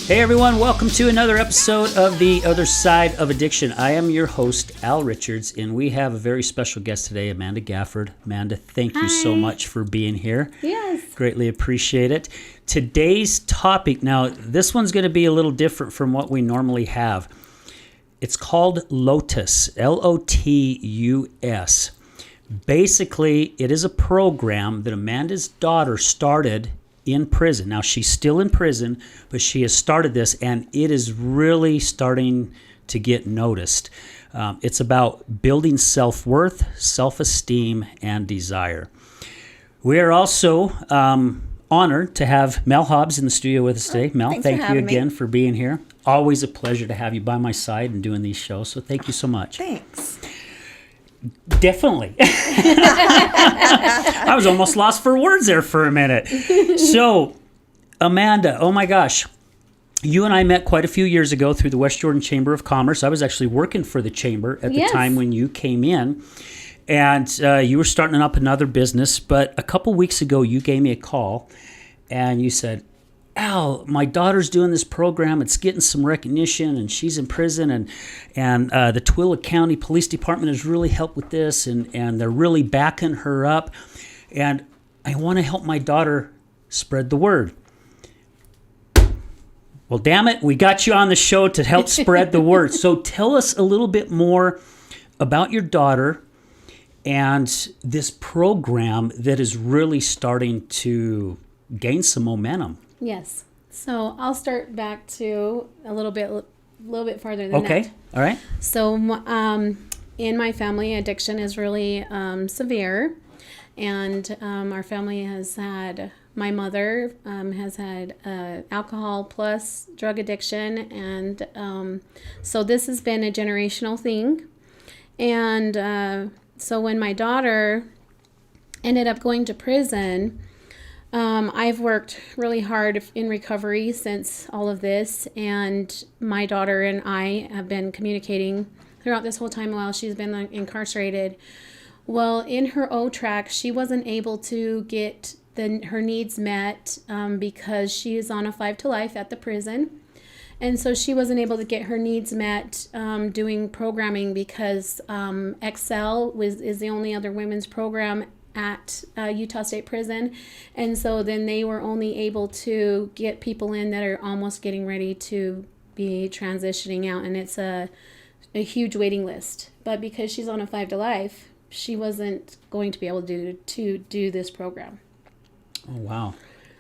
Hey everyone, welcome to another episode of The Other Side of Addiction. I am your host, Al Richards, and we have a very special guest today, Amanda Gafford. Amanda, thank you so much for being here. Yes. Greatly appreciate it. Today's topic, now this one's going to be a little different from what we normally have. It's called L.O.T.U.S, L.O.T.U.S. Basically, it is a program that Amanda's daughter started in prison. Now, she's still in prison, but she has started this, and it is really starting to get noticed. It's about building self-worth, self-esteem, and desire. We are also honored to have Mel Hobbs in the studio with us today. Mel, thank you again for being here. Always a pleasure to have you by my side and doing these shows, so thank you so much. Thanks. Definitely. I was almost lost for words there for a minute. So, Amanda, oh my gosh, you and I met quite a few years ago through the West Jordan Chamber of Commerce. I was actually working for the chamber at the time when you came in, and you were starting up another business. But a couple weeks ago, you gave me a call, and you said, Al, my daughter's doing this program. It's getting some recognition, and she's in prison, and the Toole County Police Department has really helped with this, and they're really backing her up. And I want to help my daughter spread the word. Well, damn it, we got you on the show to help spread the word. So tell us a little bit more about your daughter and this program that is really starting to gain some momentum. Yes. So I'll start back to a little bit farther than that. Okay. All right. So in my family, addiction is really severe, and our family has had. My mother has had alcohol plus drug addiction, and so this has been a generational thing. And so when my daughter ended up going to prison, I've worked really hard in recovery since all of this, and my daughter and I have been communicating throughout this whole time while she's been incarcerated. Well, in her O track, she wasn't able to get her needs met because she is on a 5 to life at the prison. And so she wasn't able to get her needs met doing programming because Excel is the only other women's program at Utah State Prison. And so then they were only able to get people in that are almost getting ready to be transitioning out. And it's a huge waiting list. But because she's on a 5 to life, she wasn't going to be able to do this program. Oh, wow.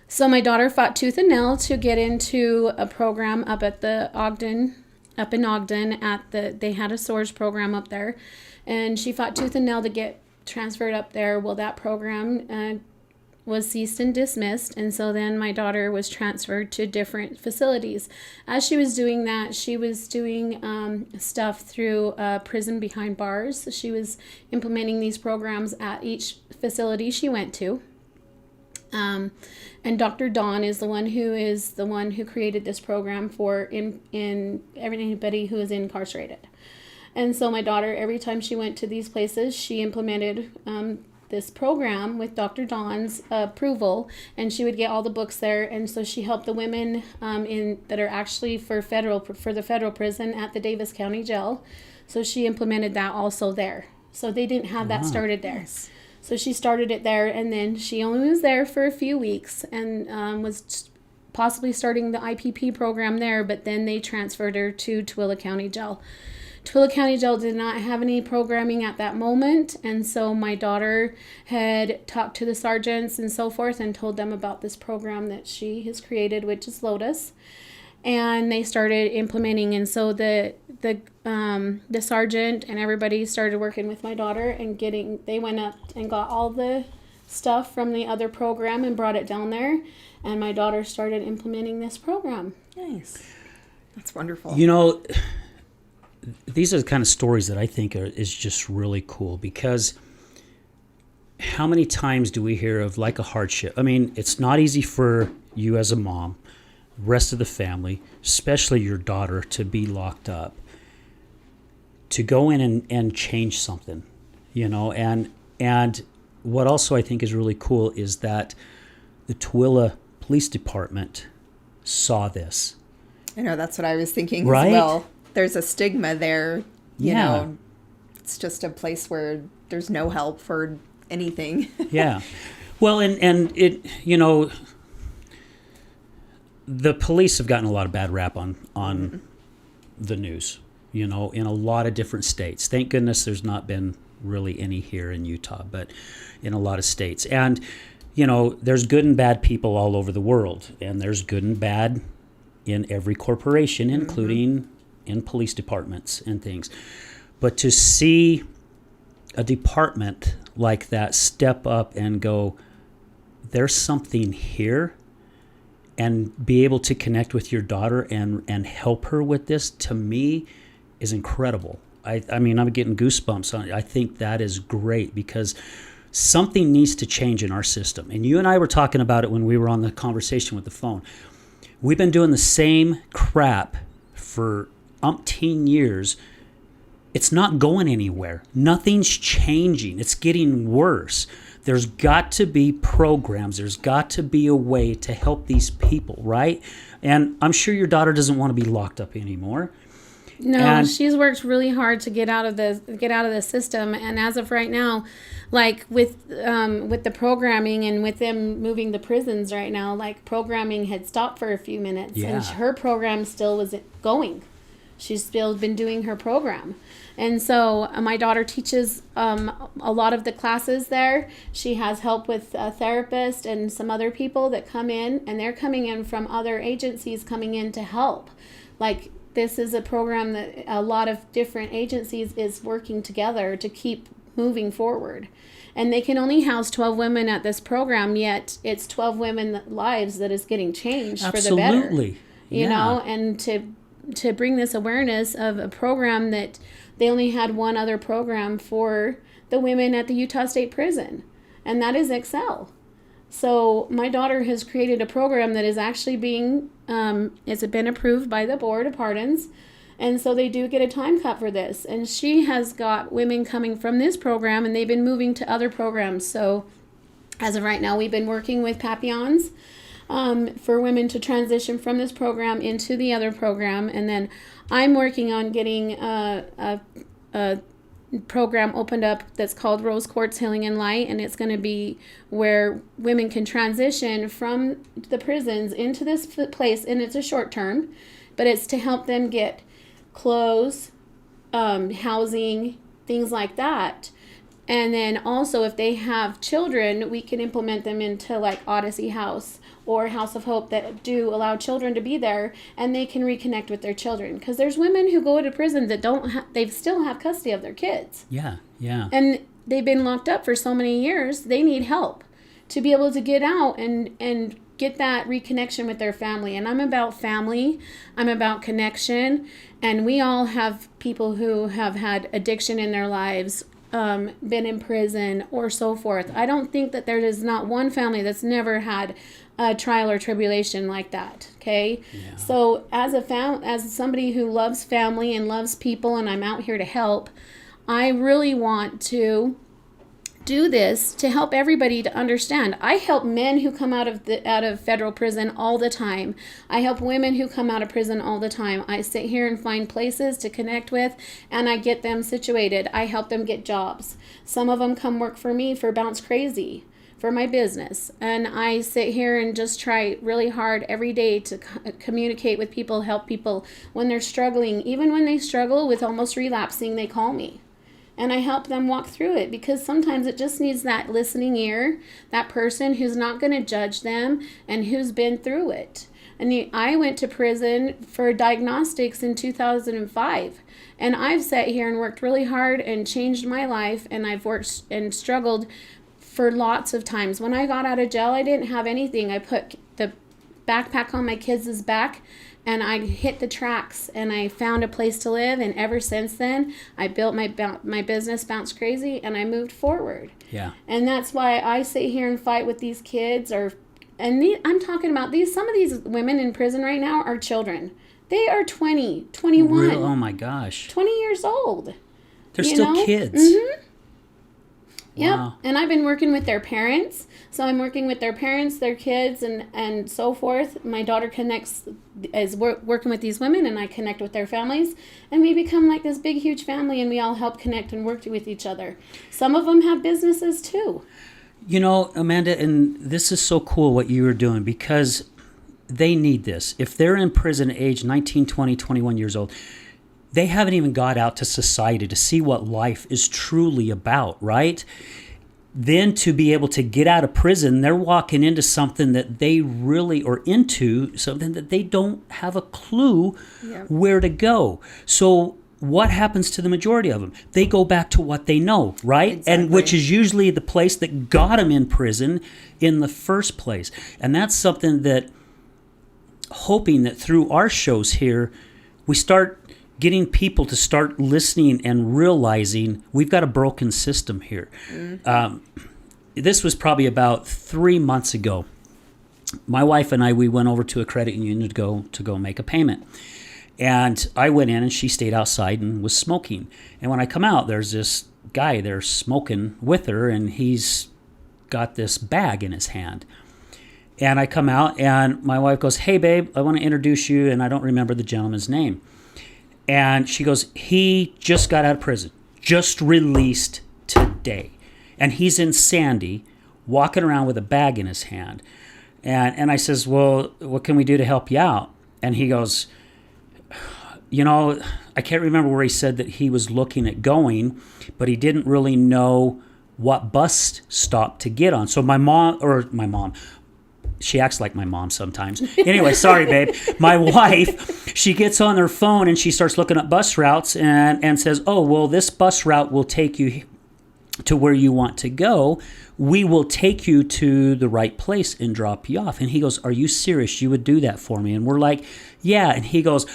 So my daughter fought tooth and nail to get into a program up in Ogden. They had a SOARS program up there. And she fought tooth and nail to get transferred up there. Well, that program was ceased and dismissed, and so then my daughter was transferred to different facilities. As she was doing that, she was doing stuff through Prison Behind Bars. She was implementing these programs at each facility she went to. And Dr. Dawn is the one who created this program for anybody who is incarcerated. And so my daughter, every time she went to these places, she implemented this program with Dr. Dawn's approval, and she would get all the books there. And so she helped the women that are actually for the federal prison at the Davis County Jail. So she implemented that also there. So they didn't have that started there. Yes. So she started it there, and then she only was there for a few weeks and was possibly starting the IPP program there, but then they transferred her to Toole County Jail. Toole County Jail did not have any programming at that moment, and so my daughter had talked to the sergeants and so forth and told them about this program that she has created, which is L.O.T.U.S, and they started implementing. And so the sergeant and everybody started working with my daughter, and they went up and got all the stuff from the other program and brought it down there, and my daughter started implementing this program. Nice. That's wonderful. You know, these are the kind of stories that I think is just really cool, because how many times do we hear of like a hardship? I mean, it's not easy for you as a mom, rest of the family, especially your daughter, to be locked up, to go in and change something, you know, and what also I think is really cool is that the Toole Police Department saw this I know, that's what I was thinking Right? as well. There's a stigma there. You Yeah. know, it's just a place where there's no help for anything. Yeah. Well, and it, you know, the police have gotten a lot of bad rap on the news, you know, in a lot of different states. Thank goodness there's not been really any here in Utah, but in a lot of states. And, you know, there's good and bad people all over the world, and there's good and bad in every corporation, including in police departments and things. But to see a department like that step up and go, there's something here, and be able to connect with your daughter and help her with this, to me, is incredible. I mean, I'm getting goosebumps on it. I think that is great, because something needs to change in our system. And you and I were talking about it when we were on the conversation with the phone. We've been doing the same crap for umpteen years. It's not going anywhere. Nothing's changing. It's getting worse. There's got to be programs. There's got to be a way to help these people, right? And I'm sure your daughter doesn't want to be locked up anymore. No, And- she's worked really hard to get out of the system, and as of right now, like with the programming and with them moving the prisons right now, like programming had stopped for a few minutes, Yeah. and her program still was going. She's still been doing her program. And so my daughter teaches a lot of the classes there. She has help with a therapist and some other people that come in, and they're coming in from other agencies coming in to help. Like, this is a program that a lot of different agencies is working together to keep moving forward. And they can only house 12 women at this program, yet it's 12 women lives that is getting changed for the better. Absolutely. You know, and to bring this awareness of a program that they only had one other program for the women at the Utah State Prison, and that is Excel. So my daughter has created a program that is actually being, it's been approved by the Board of Pardons, and so they do get a time cut for this. And she has got women coming from this program, and they've been moving to other programs. So as of right now, we've been working with Papillons for women to transition from this program into the other program. And then I'm working on getting a program opened up that's called Rose Quartz Healing and Light, and it's going to be where women can transition from the prisons into this place, and it's a short term, but it's to help them get clothes, housing, things like that. And then also, if they have children, we can implement them into like Odyssey House or House of Hope that do allow children to be there, and they can reconnect with their children. Because there's women who go to prison that they still have custody of their kids. Yeah, yeah. And they've been locked up for so many years, they need help to be able to get out and get that reconnection with their family. And I'm about family, I'm about connection, and we all have people who have had addiction in their lives, been in prison or so forth. I don't think that there is not one family that's never had a trial or tribulation like that. Okay. Yeah. So as somebody who loves family and loves people, and I'm out here to help, I really want to do this to help everybody to understand. I help men who come out of federal prison all the time. I help women who come out of prison all the time. I sit here and find places to connect with, and I get them situated. I help them get jobs. Some of them come work for me for Bounce Crazy, for my business. And I sit here and just try really hard every day to communicate with people, help people when they're struggling. Even when they struggle with almost relapsing, they call me. And I help them walk through it, because sometimes it just needs that listening ear, that person who's not going to judge them and who's been through it. And I went to prison for diagnostics in 2005. And I've sat here and worked really hard and changed my life. And I've worked and struggled for lots of times. When I got out of jail, I didn't have anything. I put the backpack on my kids' back, and I hit the tracks, and I found a place to live. And ever since then, I built my business, Bounce Crazy, and I moved forward. Yeah. And that's why I sit here and fight with these kids. I'm talking about some of these women in prison right now are children. They are 20, 21. Oh my gosh. 20 years old. They're still kids. Mm-hmm. Yep. Wow. And I've been working with their parents. So I'm working with their parents, their kids, and so forth. My daughter is working with these women, and I connect with their families. And we become like this big, huge family, and we all help connect and work with each other. Some of them have businesses too. You know, Amanda, and this is so cool what you were doing, because they need this. If they're in prison at age 19, 20, 21 years old, they haven't even got out to society to see what life is truly about, right? Then to be able to get out of prison, they're walking into something that they really are into, something that they don't have a clue where to go. So what happens to the majority of them? They go back to what they know, right? Exactly. And which is usually the place that got them in prison in the first place. And that's something that, hoping that through our shows here, we start getting people to start listening and realizing we've got a broken system here. This was probably about 3 months ago. My wife and I, we went over to a credit union to go make a payment. And I went in and she stayed outside and was smoking. And when I come out, there's this guy there smoking with her, and he's got this bag in his hand. And I come out and my wife goes, "Hey babe, I want to introduce you," and I don't remember the gentleman's name. And she goes, "He just got out of prison, just released today. And he's in Sandy, walking around with a bag in his hand." And I says, "Well, what can we do to help you out?" And he goes, "You know, I can't remember where he said that he was looking at going, but he didn't really know what bus stop to get on." So my mom, she acts like my mom sometimes. Anyway, sorry, babe. My wife, she gets on her phone and she starts looking at bus routes and says, "Oh, well, this bus route will take you to where you want to go. We will take you to the right place and drop you off." And he goes, "Are you serious? You would do that for me?" And we're like, "Yeah." And he goes,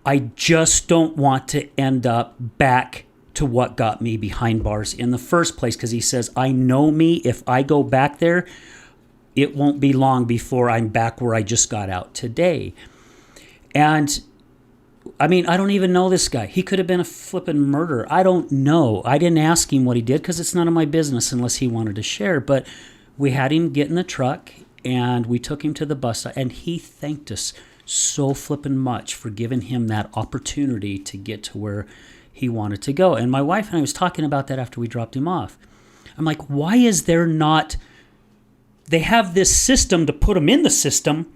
"I just don't want to end up back to what got me behind bars in the first place." Because he says, "I know me. If I go back there, it won't be long before I'm back where I just got out today." And I mean, I don't even know this guy. He could have been a flipping murderer. I don't know. I didn't ask him what he did because it's none of my business unless he wanted to share. But we had him get in the truck and we took him to the bus stop, and he thanked us so flipping much for giving him that opportunity to get to where he wanted to go. And my wife and I was talking about that after we dropped him off. I'm like, why is there not... They have this system to put them in the system,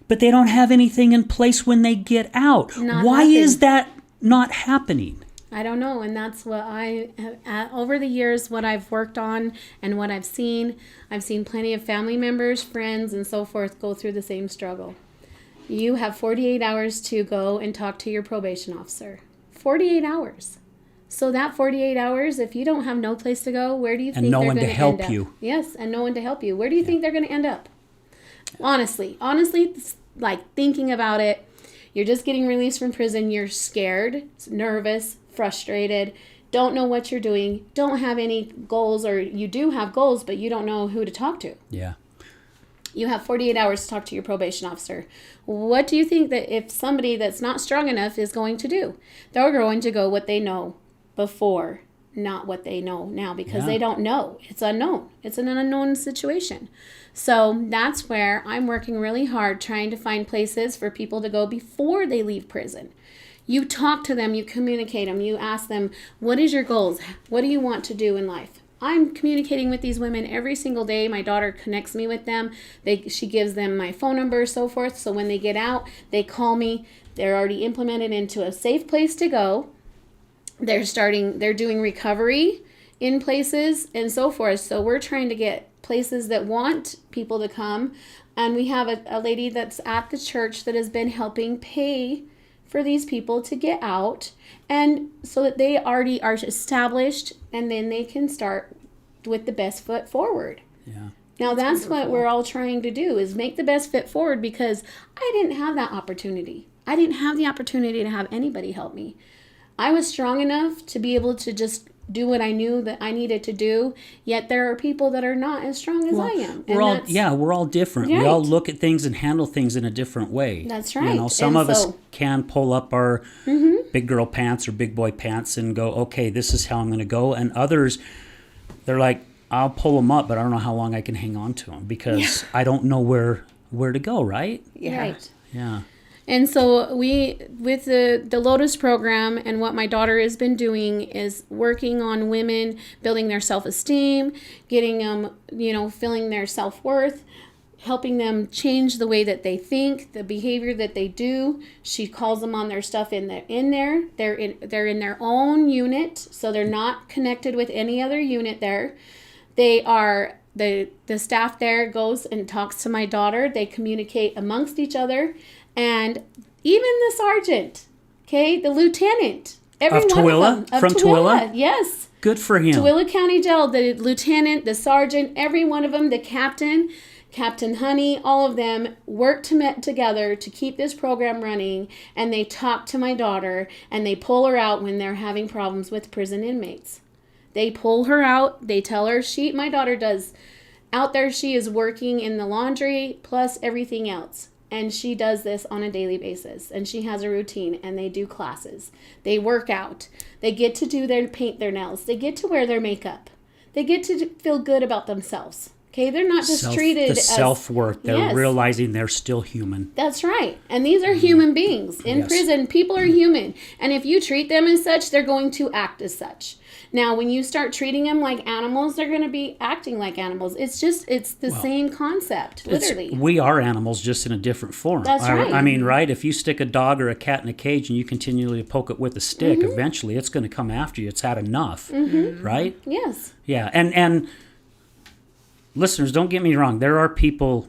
but they don't have anything in place when they get out. Why is that not happening? I don't know. And that's what over the years, what I've worked on and what I've seen plenty of family members, friends, and so forth go through the same struggle. You have 48 hours to go and talk to your probation officer. 48 hours. So that 48 hours, if you don't have no place to go, where do you think they're going to end up? And no one to help you. Yes, and no one to help you. Where do you think they're going to end up? Honestly, like thinking about it, you're just getting released from prison. You're scared, nervous, frustrated, don't know what you're doing, don't have any goals, or you do have goals, but you don't know who to talk to. Yeah. You have 48 hours to talk to your probation officer. What do you think that if somebody that's not strong enough is going to do? They're going to go what they know before, not what they know now, because they don't know. It's unknown. It's an unknown situation. So that's where I'm working really hard trying to find places for people to go before they leave prison. You talk to them, you communicate them, you ask them, what is your goals? What do you want to do in life? I'm communicating with these women every single day. My daughter connects me with them. She gives them my phone number, so forth. So when they get out, they call me. They're already implemented into a safe place to go. They're doing recovery in places and so forth. So we're trying to get places that want people to come. And we have a lady that's at the church that has been helping pay for these people to get out, and so that they already are established, and then they can start with the best foot forward. Yeah. Now that's what we're all trying to do, is make the best foot forward, because I didn't have that opportunity. I didn't have the opportunity to have anybody help me. I was strong enough to be able to just do what I knew that I needed to do, yet there are people that are not as strong as I am. We're all different. Right. We all look at things and handle things in a different way. That's right. Some of us can pull up our big girl pants or big boy pants and go, okay, this is how I'm going to go. And others, they're like, I'll pull them up, but I don't know how long I can hang on to them because I don't know where to go, right? Yeah. Right. Yeah. And so with the L.O.T.U.S program, and what my daughter has been doing is working on women, building their self-esteem, getting them, feeling their self-worth, helping them change the way that they think, the behavior that they do. She calls them on their stuff in there. They're in their own unit, so they're not connected with any other unit there. They are the staff there goes and talks to my daughter. They communicate amongst each other, and even the sergeant, the lieutenant, every Of one Tooele? of them From Tooele? Yes. Good for him. Toole County Jail, the lieutenant, the sergeant, every one of them, the captain, Captain Honey, all of them work together to keep this program running, and they talk to my daughter, and they pull her out when they're having problems with prison inmates. They pull her out. They tell her my daughter does out there. She is working in the laundry plus everything else. And she does this on a daily basis. And she has a routine, and they do classes. They work out. They get to paint their nails. They get to wear their makeup. They get to feel good about themselves. They're not just treated as self-worth. They're realizing they're still human. That's right. And these are human beings. In prison, people are human. And if you treat them as such, they're going to act as such. Now, when you start treating them like animals, they're going to be acting like animals. It's the same concept, literally. We are animals, just in a different form. That's right. I mean, right? If you stick a dog or a cat in a cage and you continually poke it with a stick, eventually it's going to come after you. It's had enough, right? Yes. Yeah, and listeners, don't get me wrong. There are people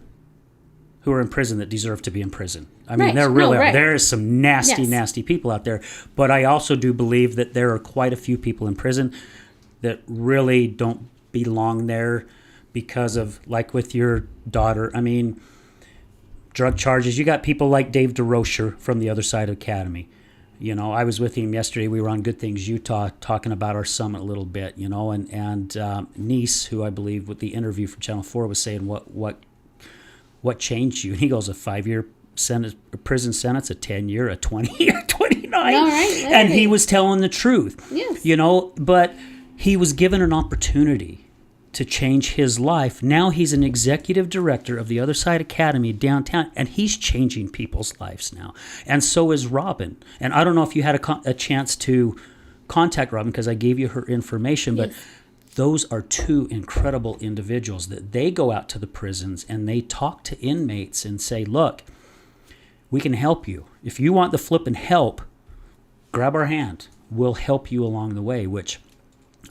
who are in prison that deserve to be in prison. I mean, there really are. There is some nasty people out there. But I also do believe that there are quite a few people in prison that really don't belong there because of, like with your daughter, I mean, drug charges. You got people like Dave DeRocher from the Other Side Academy. I was with him yesterday. We were on Good Things Utah talking about our summit a little bit, and Nice, who I believe with the interview from Channel 4 was saying, what changed you? And he goes, a 5-year prison sentence, a 10-year, a 20-year, 29. All right, and he was telling the truth. Yes. But he was given an opportunity to change his life. Now he's an executive director of the Other Side Academy downtown, and he's changing people's lives now. And so is Robin. And I don't know if you had a chance to contact Robin because I gave you her information, but those are two incredible individuals that they go out to the prisons and they talk to inmates and say, look, we can help you. If you want the flippin' help, grab our hand. We'll help you along the way, which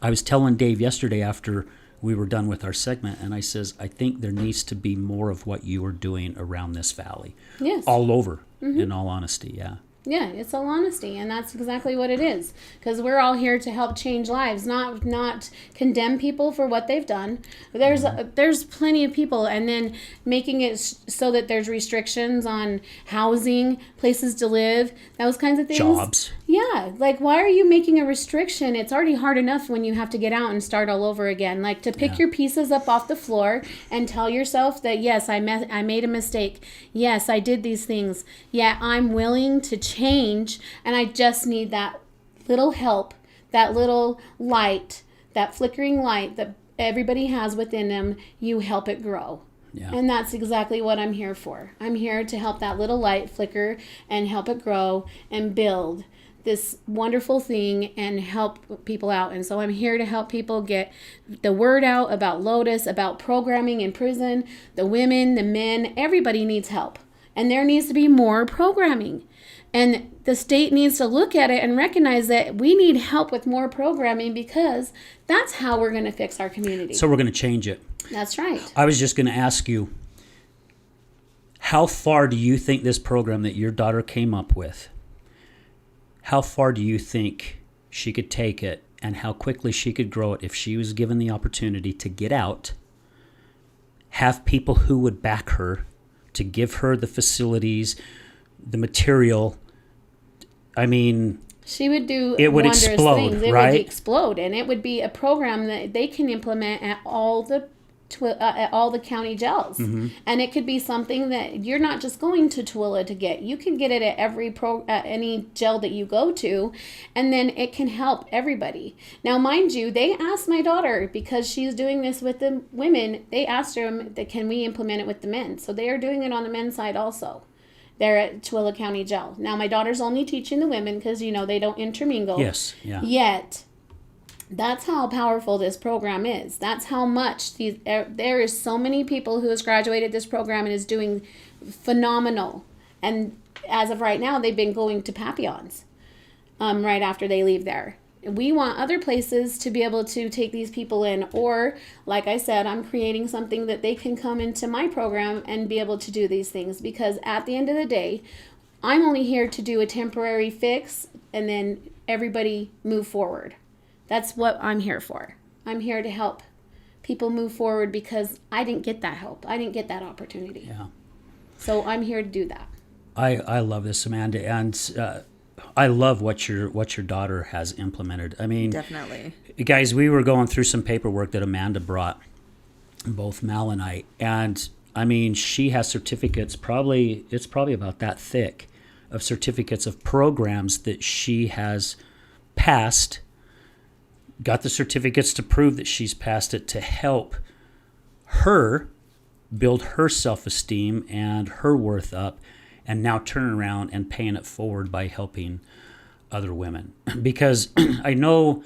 I was telling Dave yesterday after we were done with our segment, and I says, I think there needs to be more of what you are doing around this valley. Yes. All over, in all honesty, yeah. Yeah, it's all honesty, and that's exactly what it is. Because we're all here to help change lives, not condemn people for what they've done. There's plenty of people, and then making it so that there's restrictions on housing, places to live, those kinds of things. Jobs. Yeah, like why are you making a restriction? It's already hard enough when you have to get out and start all over again. Like to pick your pieces up off the floor and tell yourself that yes, I made a mistake. Yes, I did these things. Yeah, I'm willing to change, and I just need that little help, that little light, that flickering light that everybody has within them. You help it grow. Yeah. And that's exactly what I'm here for. I'm here to help that little light flicker and help it grow and build this wonderful thing and help people out. And so I'm here to help people get the word out about L.O.T.U.S, about programming in prison. The women, the men, everybody needs help. And there needs to be more programming. And the state needs to look at it and recognize that we need help with more programming because that's how we're going to fix our community. So we're going to change it. That's right. I was just going to ask you, how far do you think this program that your daughter came up with, how far do you think she could take it and how quickly she could grow it if she was given the opportunity to get out, have people who would back her, to give her the facilities, the material? I mean, she would do it would wondrous explode, things. It right? would explode, and it would be a program that they can implement at all the at all the county jails. And it could be something that you're not just going to Tooele to get. You can get it at at any jail that you go to, and then it can help everybody. Now, mind you, they asked my daughter, because she's doing this with the women, they asked her, can we implement it with the men? So they are doing it on the men's side also. They're at Tooele County Jail. Now, my daughter's only teaching the women because, they don't intermingle. Yes, yeah. Yet, that's how powerful this program is. That's how much there is so many people who has graduated this program and is doing phenomenal. And as of right now, they've been going to Papillons right after they leave there. We want other places to be able to take these people in, or like I said, I'm creating something that they can come into my program and be able to do these things, because at the end of the day, I'm only here to do a temporary fix and then everybody move forward. That's what I'm here for. I'm here to help people move forward because I didn't get that help. I didn't get that opportunity. Yeah. So I'm here to do that. I love this, Amanda, and I love what your daughter has implemented. I mean, Definitely. Guys, we were going through some paperwork that Amanda brought, both Mal and I, and I mean, she has certificates. It's probably about that thick of certificates of programs that she has passed. Got the certificates to prove that she's passed it, to help her build her self-esteem and her worth up, and now turn around and paying it forward by helping other women. Because I know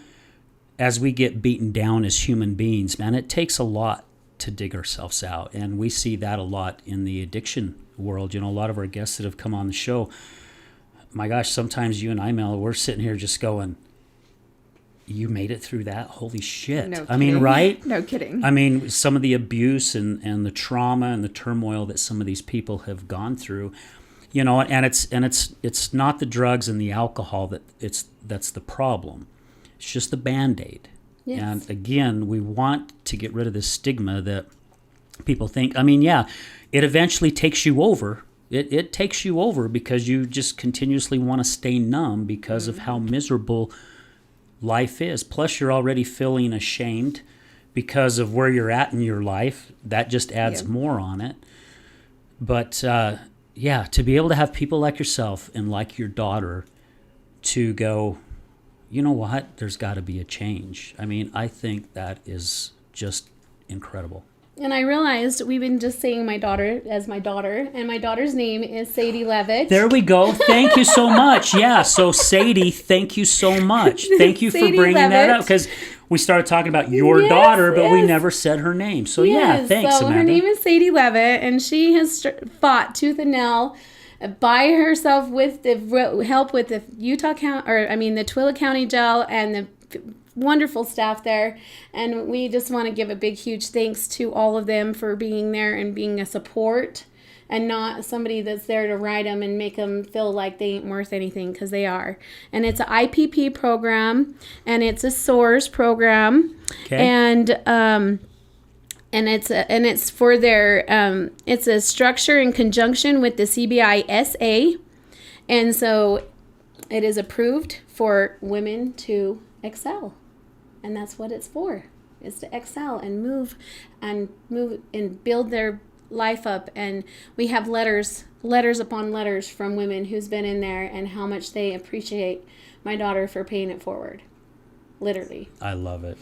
as we get beaten down as human beings, man, it takes a lot to dig ourselves out. And we see that a lot in the addiction world. A lot of our guests that have come on the show, my gosh, sometimes you and I, Mel, we're sitting here just going, you made it through that? Holy shit. No I mean, right? No kidding. I mean, some of the abuse and the trauma and the turmoil that some of these people have gone through, and it's not the drugs and the alcohol that's the problem. It's just the Band-Aid. Yes. And again, we want to get rid of this stigma that people think, I mean, yeah, it eventually takes you over. It takes you over because you just continuously want to stay numb because of how miserable life is. Plus, you're already feeling ashamed because of where you're at in your life. That just adds more on it. But to be able to have people like yourself and like your daughter to go, you know what, there's got to be a change. I mean, I think that is just incredible. And I realized we've been just saying my daughter as my daughter, and my daughter's name is Sadie Levitt. There we go. Thank you so much. Yeah, so Sadie, thank you so much. Thank you for Sadie bringing Levitt. that up, because we started talking about your daughter, but we never said her name. So thanks, so Amanda. Her name is Sadie Levitt, and she has fought tooth and nail by herself with the help with the the Tooele County Jail and the wonderful staff there. And we just want to give a big, huge thanks to all of them for being there and being a support, and not somebody that's there to ride them and make them feel like they ain't worth anything, because they are. And it's an IPP program, and it's a SOARS program. Okay. And it's for their it's a structure in conjunction with the CBI-SA, and so it is approved for women to excel, and that's what it's for, is to excel and move and build their life up. And we have letters upon letters from women who's been in there and how much they appreciate my daughter for paying it forward, literally. I love it.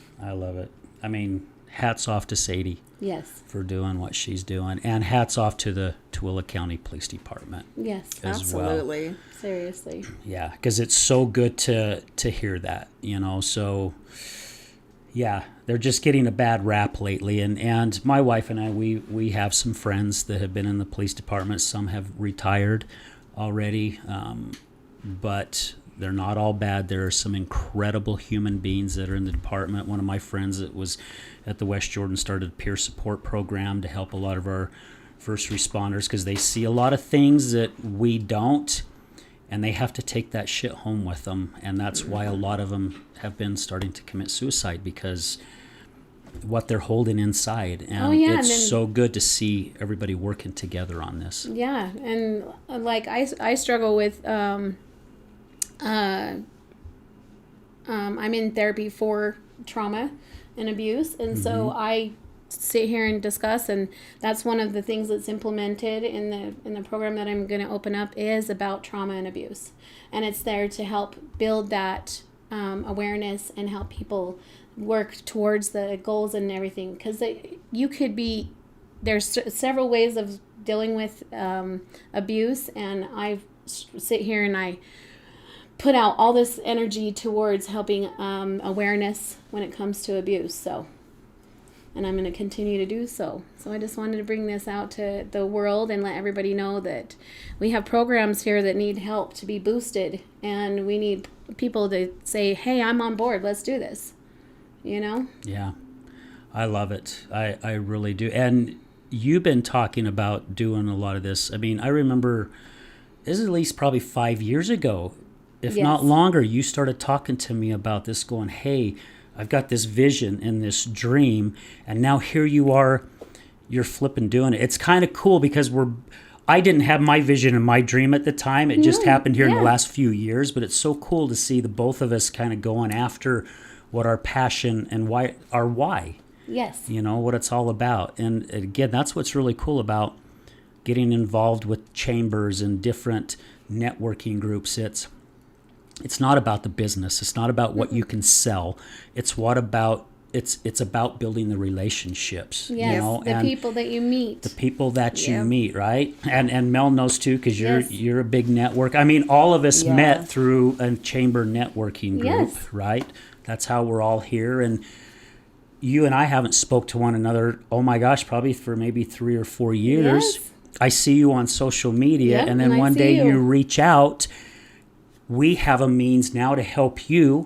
I mean, hats off to Sadie. Yes. For doing what she's doing, and hats off to the Tooele County Police Department. Yes, absolutely. Well. Seriously. Yeah, because it's so good to hear that, So, yeah, they're just getting a bad rap lately, and my wife and I, we have some friends that have been in the police department. Some have retired already, but they're not all bad. There are some incredible human beings that are in the department. One of my friends that was at the West Jordan started a peer support program to help a lot of our first responders, because they see a lot of things that we don't, and they have to take that shit home with them. And that's why a lot of them have been starting to commit suicide, because what they're holding inside. And it's so good to see everybody working together on this. Yeah, and like I struggle with I'm in therapy for trauma and abuse, and so I sit here and discuss. And that's one of the things that's implemented in the program that I'm going to open up is about trauma and abuse. And it's there to help build that awareness and help people work towards the goals and everything. Because there's several ways of dealing with abuse, and I sit here and I put out all this energy towards helping awareness when it comes to abuse. So, and I'm going to continue to do so. So I just wanted to bring this out to the world and let everybody know that we have programs here that need help to be boosted, and we need people to say, hey, I'm on board, let's do this, you know? Yeah, I love it. I really do. And you've been talking about doing a lot of this. I mean, I remember this is at least probably 5 years ago, if not longer, you started talking to me about this, going, hey, I've got this vision and this dream, and now here you are, you're flipping doing it. It's kind of cool because I didn't have my vision and my dream at the time. It just happened here in the last few years, but it's so cool to see the both of us kind of going after what our passion and why. Yes. You know, what it's all about. And again, that's what's really cool about getting involved with chambers and different networking groups. It's not about the business. It's not about what you can sell. It's about building the relationships. Yes, you know, the people that you meet. The people that you meet, right? And Mel knows too, because you're a big network. I mean, all of us met through a chamber networking group, right? That's how we're all here. And you and I haven't spoke to one another, oh my gosh, probably for maybe 3 or 4 years. Yes. I see you on social media, and then one day you reach out. We have a means now to help you,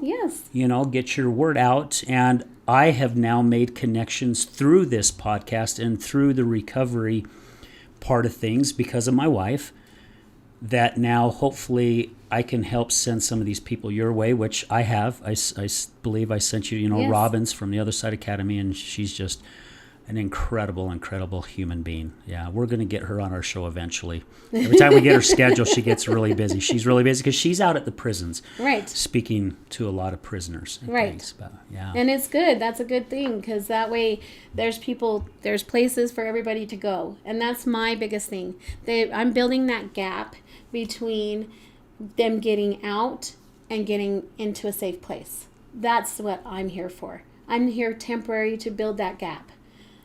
you know, get your word out. And I have now made connections through this podcast and through the recovery part of things because of my wife, that now hopefully I can help send some of these people your way, which I have. I believe I sent you, Robin's from the Other Side Academy, and she's just an incredible, incredible human being. Yeah, we're going to get her on our show eventually. Every time we get her scheduled, she gets really busy. She's really busy because she's out at the prisons, speaking to a lot of prisoners. And things. But, and it's good. That's a good thing, because that way there's places for everybody to go. And that's my biggest thing. I'm building that gap between them getting out and getting into a safe place. That's what I'm here for. I'm here temporary to build that gap.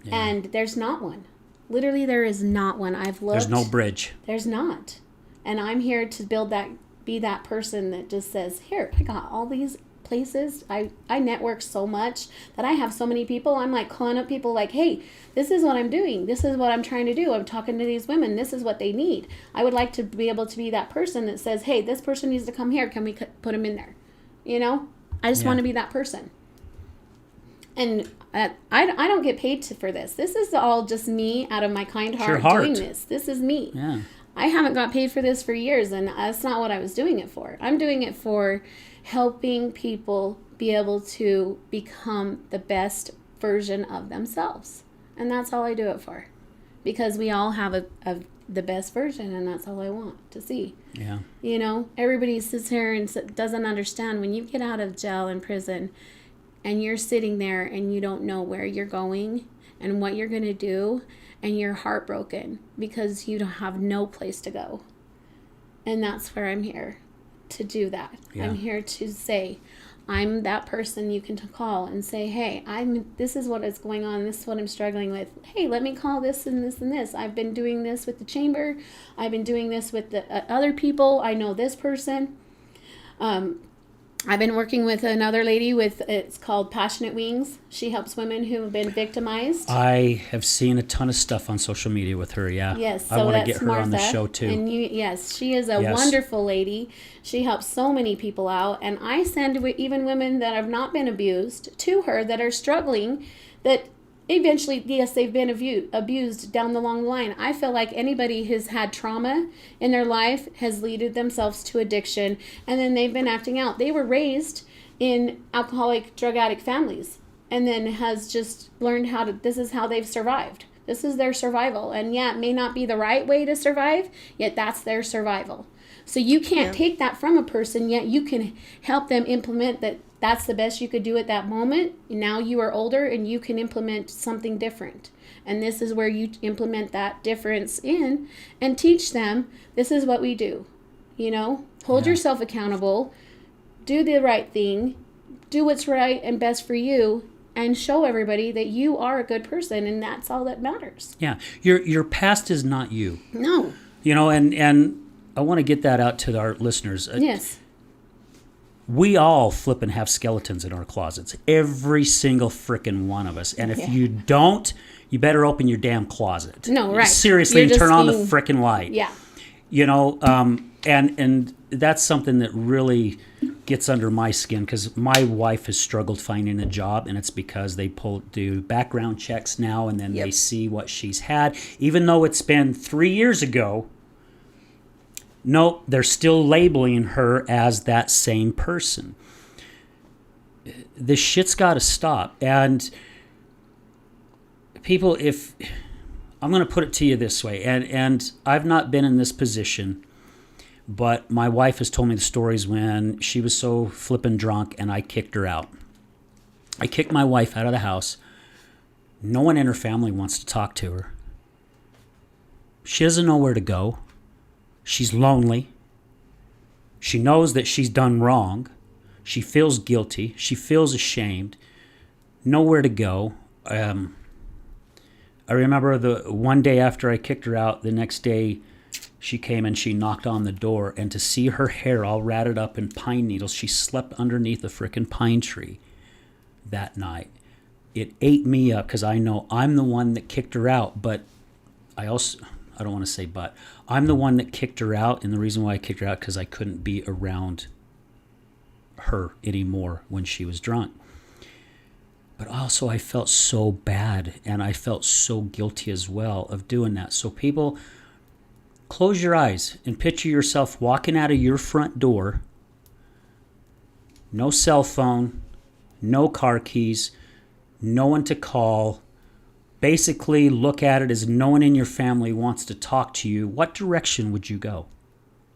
Yeah. And there's not one. Literally, there is not one. I've looked. There's no bridge. There's not. And I'm here to be that person that just says, here, I got all these places. I network so much that I have so many people. I'm like calling up people like, hey, this is what I'm doing. This is what I'm trying to do. I'm talking to these women. This is what they need. I would like to be able to be that person that says, hey, this person needs to come here. Can we put them in there? You know? I just want to be that person. And I don't get paid for this. This is all just me out of my kind heart doing this. This is me. Yeah. I haven't got paid for this for years, and that's not what I was doing it for. I'm doing it for helping people be able to become the best version of themselves. And that's all I do it for. Because we all have the best version, and that's all I want to see. Yeah. You know, everybody sits here and doesn't understand when you get out of jail and prison, and you're sitting there and you don't know where you're going and what you're going to do, and you're heartbroken because you don't have no place to go. And that's where I'm here to do that. Yeah. I'm here to say, I'm that person you can call and say, hey, this is what is going on. This is what I'm struggling with. Hey, let me call this and this and this. I've been doing this with the chamber. I've been doing this with the other people. I know this person. I've been working with another lady it's called Passionate Wings. She helps women who have been victimized. I have seen a ton of stuff on social media with her, yeah. Yes, so I want that's to get her Martha, on the show too. And she is a wonderful lady. She helps so many people out. And I send even women that have not been abused to her that are struggling, that eventually, yes, they've been abused down the long line. I feel like anybody who's had trauma in their life has led themselves to addiction, and then they've been acting out. They were raised in alcoholic, drug addict families, and then has just learned this is how they've survived. This is their survival. And yeah, it may not be the right way to survive, yet that's their survival. So you can't take that from a person, yet you can help them implement that. That's the best you could do at that moment. Now you are older and you can implement something different. And this is where you implement that difference in and teach them, this is what we do. Hold yourself accountable, do the right thing, do what's right and best for you, and show everybody that you are a good person, and that's all that matters. Yeah. Your past is not you. No. And I want to get that out to our listeners. Yes. We all flipping have skeletons in our closets. Every single frickin' one of us. And if you don't, you better open your damn closet. No, right. Seriously, and turn on the frickin' light. Yeah. And that's something that really gets under my skin, because my wife has struggled finding a job, and it's because they do background checks now, and then they see what she's had. Even though it's been 3 years ago, no, they're still labeling her as that same person. This shit's got to stop. And people, I'm going to put it to you this way, and I've not been in this position, but my wife has told me the stories when she was so flippin' drunk and I kicked her out. I kicked my wife out of the house. No one in her family wants to talk to her. She doesn't know where to go. She's lonely. She knows that she's done wrong. She feels guilty. She feels ashamed. Nowhere to go. I remember the one day after I kicked her out, the next day she came and she knocked on the door, and to see her hair all ratted up in pine needles, she slept underneath a frickin' pine tree that night. It ate me up, because I know I'm the one that kicked her out, but I don't want to say but. I'm the one that kicked her out, and the reason why I kicked her out because I couldn't be around her anymore when she was drunk. But also I felt so bad, and I felt so guilty as well of doing that. So people, close your eyes and picture yourself walking out of your front door. No cell phone, no car keys, no one to call. Basically, look at it as no one in your family wants to talk to you. What direction would you go?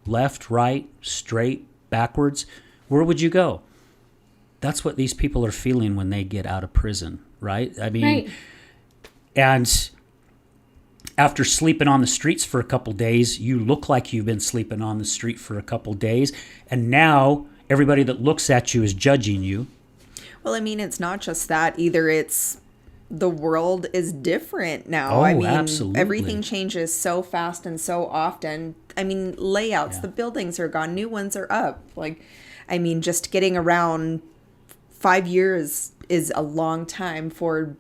Left, right, straight, backwards? Where would you go? That's what these people are feeling when they get out of prison, right? I mean, right. And after sleeping on the streets for a couple days, you look like you've been sleeping on the street for a couple days, and now everybody that looks at you is judging you. Well, I mean, it's not just that either. It's the world is different now. Oh, I mean, absolutely. Everything changes so fast and so often. I mean, layouts, the buildings are gone, new ones are up. Like, I mean, just getting around 5 years is a long time for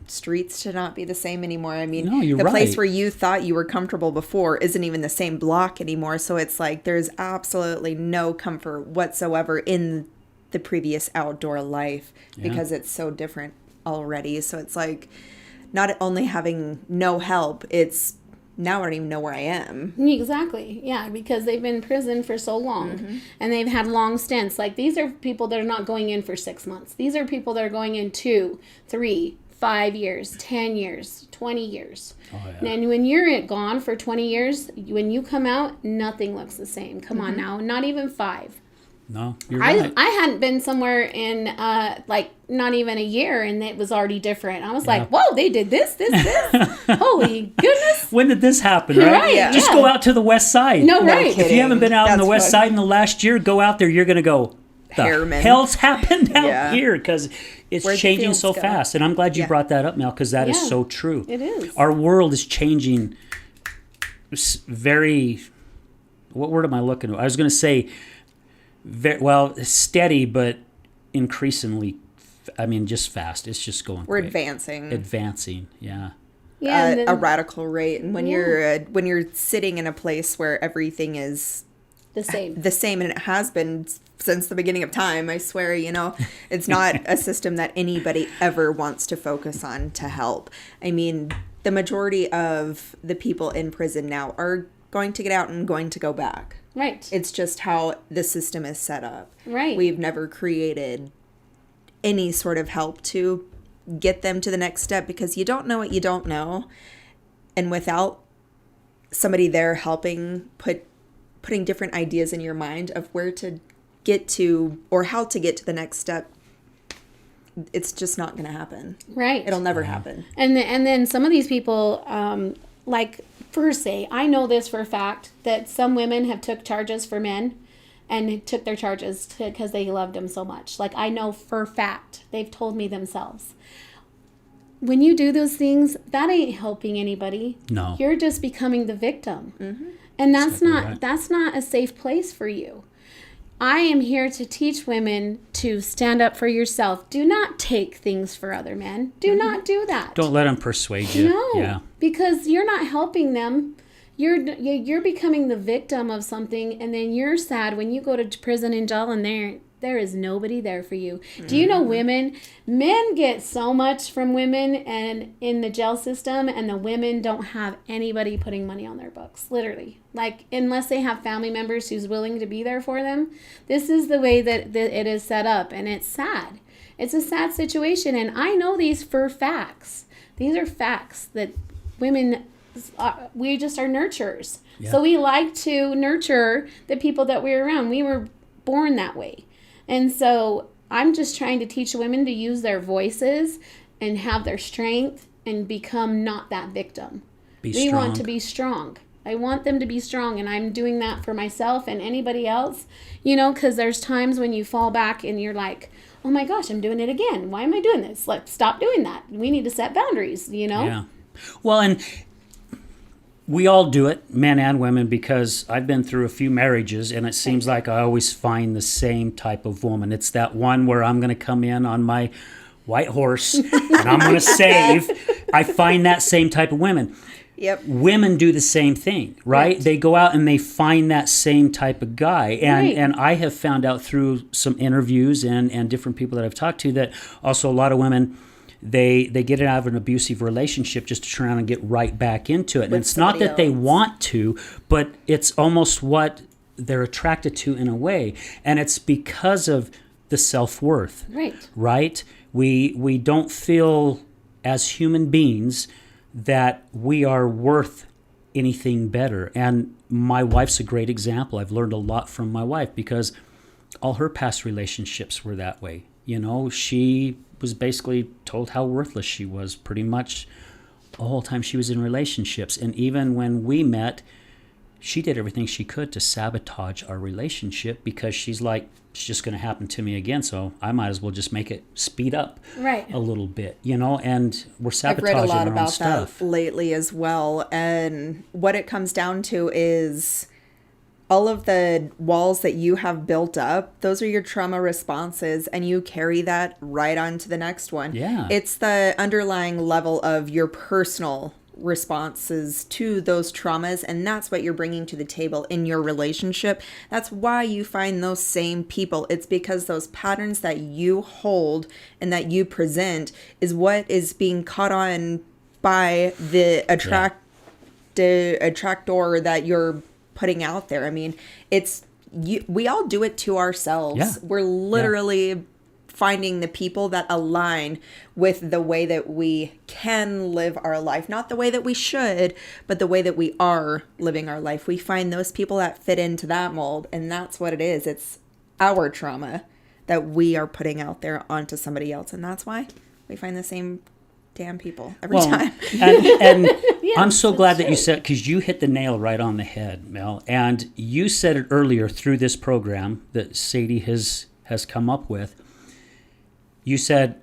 streets to not be the same anymore. I mean, the place where you thought you were comfortable before isn't even the same block anymore. So it's like there's absolutely no comfort whatsoever in the previous outdoor life because it's so different already. So it's like not only having no help, it's now I don't even know where I am. Exactly. Yeah, because they've been in prison for so long and they've had long stints. Like, these are people that are not going in for 6 months. These are people that are going in 2, 3, 5 years, 10 years, 20 years. Oh, yeah. And when you're gone for 20 years, when you come out, nothing looks the same. Come on now, not even 5. No, you're right. I hadn't been somewhere in like not even a year, and it was already different. I was like, whoa, they did this. Holy goodness. When did this happen, right? Right, yeah. Just go out to the west side. No, right. If you haven't been out on the west side in the last year, go out there. You're going to go, the hell's happened out here? Because it's changing so fast. And I'm glad you brought that up, Mel, because that is so true. It is. Our world is changing very, what word am I looking at? I was going to say, steady, but increasingly, I mean, just fast. It's just going We're quick. Advancing, yeah. A radical rate. And when you're sitting in a place where everything is the same, and it has been since the beginning of time, I swear, it's not a system that anybody ever wants to focus on to help. I mean, the majority of the people in prison now are going to get out and going to go back. Right. It's just how the system is set up. Right. We've never created any sort of help to get them to the next step because you don't know what you don't know. And without somebody there helping put putting different ideas in your mind of where to get to or how to get to the next step, it's just not going to happen. Right. It'll never happen. And then some of these people, like for say, I know this for a fact that some women have took charges for men and took their charges because they loved them so much. Like I know for a fact, they've told me themselves. When you do those things, that ain't helping anybody. No. You're just becoming the victim. And that's not a safe place for you. I am here to teach women to stand up for yourself. Do not take things for other men. Do not do that. Don't let them persuade you. No, Yeah. because you're not helping them. You're becoming the victim of something, and then you're sad when you go to prison and jail and there is nobody there for you. Do you know men get so much from women and in the jail system, and the women don't have anybody putting money on their books, literally. Like, unless they have family members who's willing to be there for them. This is the way that it is set up, and it's sad. It's a sad situation, and I know these for facts. These are facts that women, we just are nurturers. Yeah. So we like to nurture the people that we're around. We were born that way. And so I'm just trying to teach women to use their voices and have their strength and become not that victim. We want to be strong. I want them to be strong, and I'm doing that for myself and anybody else, because there's times when you fall back and you're like, oh my gosh, I'm doing it again. Why am I doing this? Like, stop doing that. We need to set boundaries, Yeah. Well, and we all do it, men and women, because I've been through a few marriages, and it seems like I always find the same type of woman. It's that one where I'm going to come in on my white horse and I'm going to save. I find that same type of women. Yep. Women do the same thing, right? They go out and they find that same type of guy. And I have found out through some interviews and different people that I've talked to that also a lot of women, they get it out of an abusive relationship just to try and get right back into it. And it's not that they want to, but it's almost what they're attracted to in a way. And it's because of the self-worth. Right? We don't feel as human beings that we are worth anything better. And my wife's a great example. I've learned a lot from my wife because all her past relationships were that way. She was basically told how worthless she was pretty much the whole time she was in relationships. And even when we met, she did everything she could to sabotage our relationship because she's like, it's just going to happen to me again, so I might as well just make it speed up a little bit, and we're sabotaging our own stuff. I've read a lot about that lately as well, and what it comes down to is all of the walls that you have built up, those are your trauma responses, and you carry that right on to the next one. Yeah. It's the underlying level of your personal responses to those traumas, and that's what you're bringing to the table in your relationship. That's why you find those same people. It's because those patterns that you hold and that you present is what is being caught on by the attractor that you're putting out there. I mean, we all do it to ourselves. Yeah. We're literally finding the people that align with the way that we can live our life. Not the way that we should, but the way that we are living our life. We find those people that fit into that mold, and that's what it is. It's our trauma that we are putting out there onto somebody else, and that's why we find the same damn people every time. And I'm so glad that you said, because you hit the nail right on the head, Mel. And you said it earlier through this program that Sadie has come up with. You said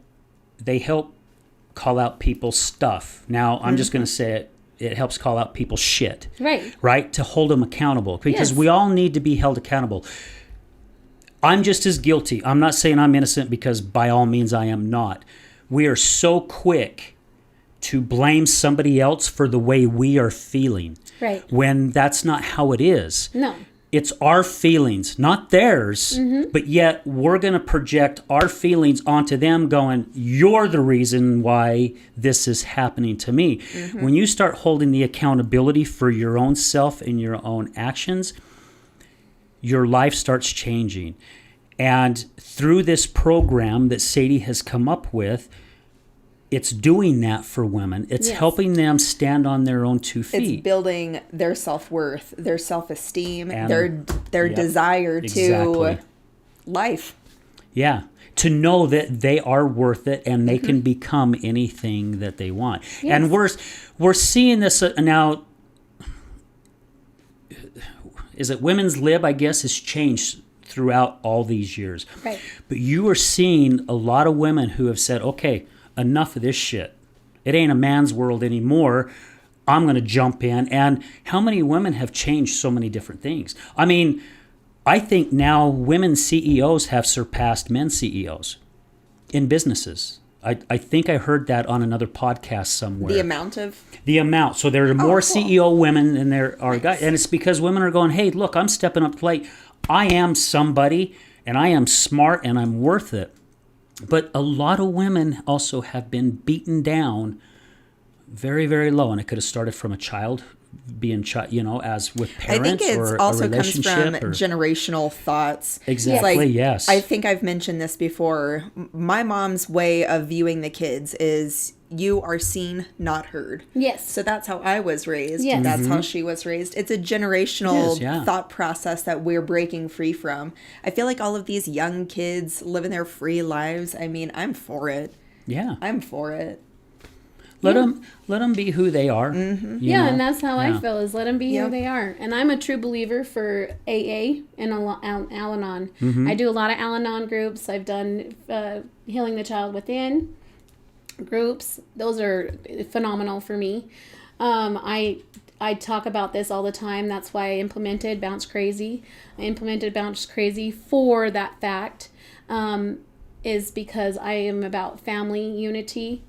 they help call out people's stuff. Now, I'm just going to say it. It helps call out people's shit. Right? To hold them accountable. Because we all need to be held accountable. I'm just as guilty. I'm not saying I'm innocent because by all means I am not. We are so quick to blame somebody else for the way we are feeling. When that's not how it is. No. It's our feelings, not theirs, but yet we're going to project our feelings onto them going, you're the reason why this is happening to me. When you start holding the accountability for your own self and your own actions, your life starts changing. And through this program that Sadie has come up with, it's doing that for women. It's helping them stand on their own 2 feet. It's building their self-worth, their self-esteem, And- their desire to life. Yeah. To know that they are worth it and they can become anything that they want. Yes. And we're seeing this now. Is it women's lib, I guess, has changed throughout all these years. Right. But you are seeing a lot of women who have said, okay, enough of this shit. It ain't a man's world anymore. I'm going to jump in. And how many women have changed so many different things? I mean, I think now women CEOs have surpassed men CEOs in businesses. I think I heard that on another podcast somewhere. The amount. So there are more CEO women than there are guys. And it's because women are going, hey, look, I'm stepping up to plate. I am somebody and I am smart and I'm worth it. But a lot of women also have been beaten down very, very low. And it could have started from a child being, as with parents. I think it or also a comes from relationship generational thoughts. Exactly, yes. I think I've mentioned this before. My mom's way of viewing the kids is you are seen, not heard. Yes. So that's how I was raised. Yes. That's how she was raised. It's a generational thought process that we're breaking free from. I feel like all of these young kids living their free lives. I mean, I'm for it. Yeah. I'm for it. Let them be who they are. Mm-hmm. And that's how I feel, is let them be who they are. And I'm a true believer for AA and Al-Anon. Mm-hmm. I do a lot of Al-Anon groups. I've done Healing the Child Within groups. Those are phenomenal for me. I talk about this all the time. That's why I implemented Bounce Crazy. I implemented Bounce Crazy for that fact, is because I am about family unity,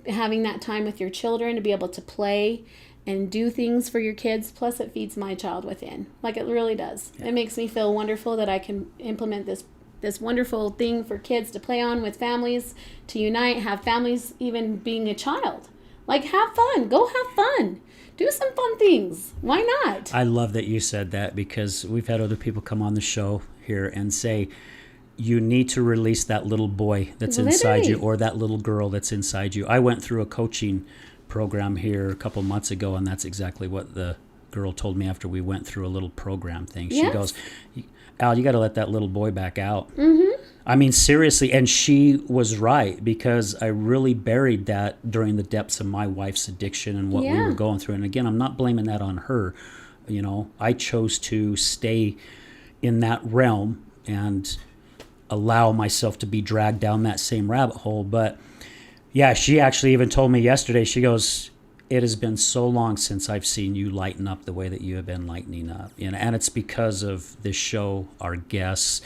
having that time with your children to be able to play and do things for your kids. Plus it feeds my child within. Like, it really does. It makes me feel wonderful that I can implement this wonderful thing for kids to play on with families, to unite, have families even being a child. Like, have fun. Go have fun. Do some fun things. Why not? I love that you said that, because we've had other people come on the show here and say, you need to release that little boy that's inside you, or that little girl that's inside you. I went through a coaching program here a couple months ago, and that's exactly what the girl told me after we went through a little program thing. She goes, Al, you got to let that little boy back out. Mm-hmm. I mean, seriously. And she was right, because I really buried that during the depths of my wife's addiction and what we were going through. And again, I'm not blaming that on her. I chose to stay in that realm and allow myself to be dragged down that same rabbit hole. But yeah, she actually even told me yesterday, she goes, it has been so long since I've seen you lighten up the way that you have been lightening up. And it's because of this show, our guests,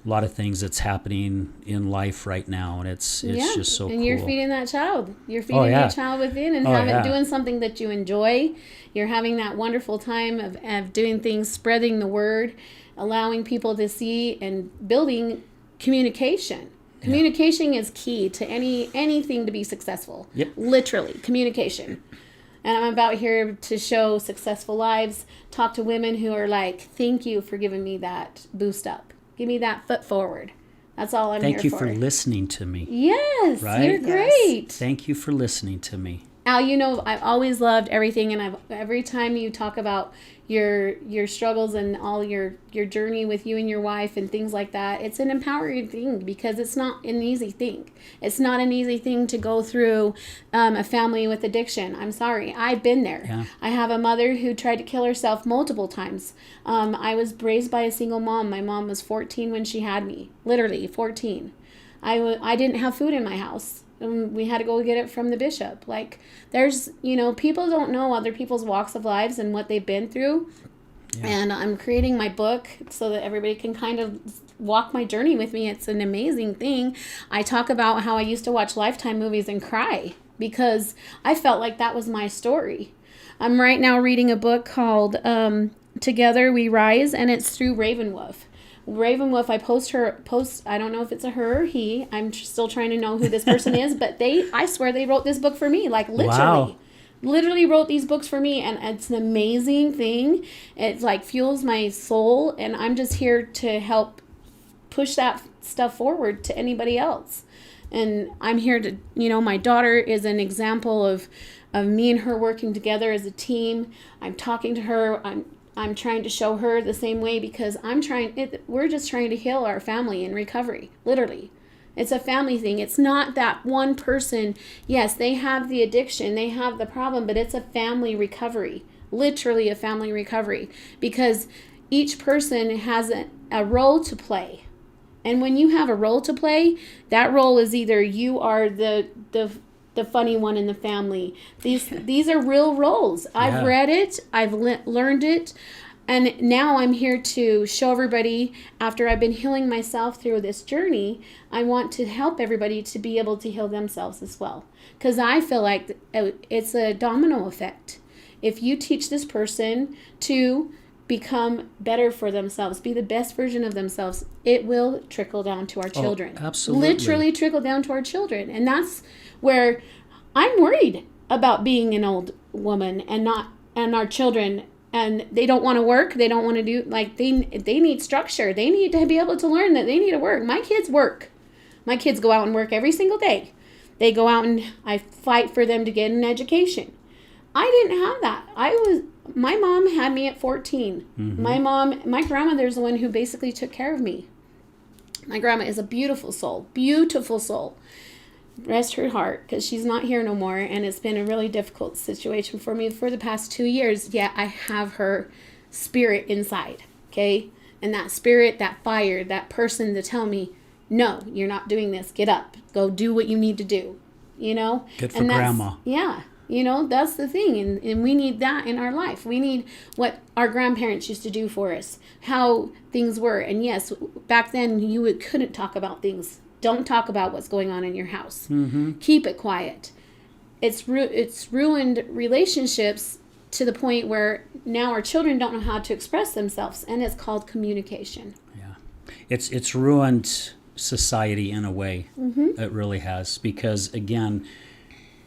a lot of things that's happening in life right now. And it's just so cool. And you're feeding that child. You're feeding your child within and doing something that you enjoy. You're having that wonderful time of doing things, spreading the word, allowing people to see, and building communication. Communication is key to anything to be successful. Yep. Literally, communication. And I'm about here to show successful lives, talk to women who are like, thank you for giving me that boost up. Give me that foot forward. That's all I'm here for. Thank you for listening to me. Yes, right? You're great. Thank you for listening to me. Al, I've always loved everything, and every time you talk about your struggles and all your journey with you and your wife and things like that, it's an empowering thing, because it's not an easy thing. It's not an easy thing to go through a family with addiction. I'm sorry. I've been there. Yeah. I have a mother who tried to kill herself multiple times. I was raised by a single mom. My mom was 14 when she had me. Literally 14. I didn't have food in my house. We had to go get it from the bishop. Like, there's, people don't know other people's walks of lives and what they've been through. Yeah. And I'm creating my book so that everybody can kind of walk my journey with me. It's an amazing thing. I talk about how I used to watch Lifetime movies and cry because I felt like that was my story. I'm right now reading a book called Together We Rise, and it's through Ravenwolf. Ravenwolf, I don't know if it's a her or he. I'm still trying to know who this person is, but I swear they wrote this book for me, like literally. Wow. Literally wrote these books for me, and it's an amazing thing. It like fuels my soul, and I'm just here to help push that stuff forward to anybody else. And I'm here to, my daughter is an example of me and her working together as a team. I'm talking to her. I'm trying to show her the same way, because we're just trying to heal our family in recovery, literally. It's a family thing. It's not that one person, yes, they have the addiction, they have the problem, but it's a family recovery, literally a family recovery, because each person has a role to play. And when you have a role to play, that role is either you are the funny one in the family. These are real roles. I've read it. I've learned it. And now I'm here to show everybody, after I've been healing myself through this journey, I want to help everybody to be able to heal themselves as well. Because I feel like it's a domino effect. If you teach this person to become better for themselves, be the best version of themselves, it will trickle down to our children. Absolutely. Literally trickle down to our children. And that's where I'm worried about being an old woman and our children. And they don't want to work. They don't want to do, they need structure. They need to be able to learn that they need to work. My kids work. My kids go out and work every single day. They go out and I fight for them to get an education. I didn't have that. My mom had me at 14. Mm-hmm. My grandmother's the one who basically took care of me. My grandma is a beautiful soul. Beautiful soul. Rest her heart, because she's not here no more, and it's been a really difficult situation for me for the past 2 years. Yet I have her spirit inside, okay? And that spirit, that fire, that person to tell me, no, you're not doing this. Get up. Go do what you need to do, Good for grandma. Yeah. That's the thing. And we need that in our life. We need what our grandparents used to do for us, how things were. And yes, back then you couldn't talk about things. Don't talk about what's going on in your house. Mm-hmm. Keep it quiet. It's ruined relationships to the point where now our children don't know how to express themselves, and it's called communication. Yeah, it's ruined society in a way. Mm-hmm. It really has, because again,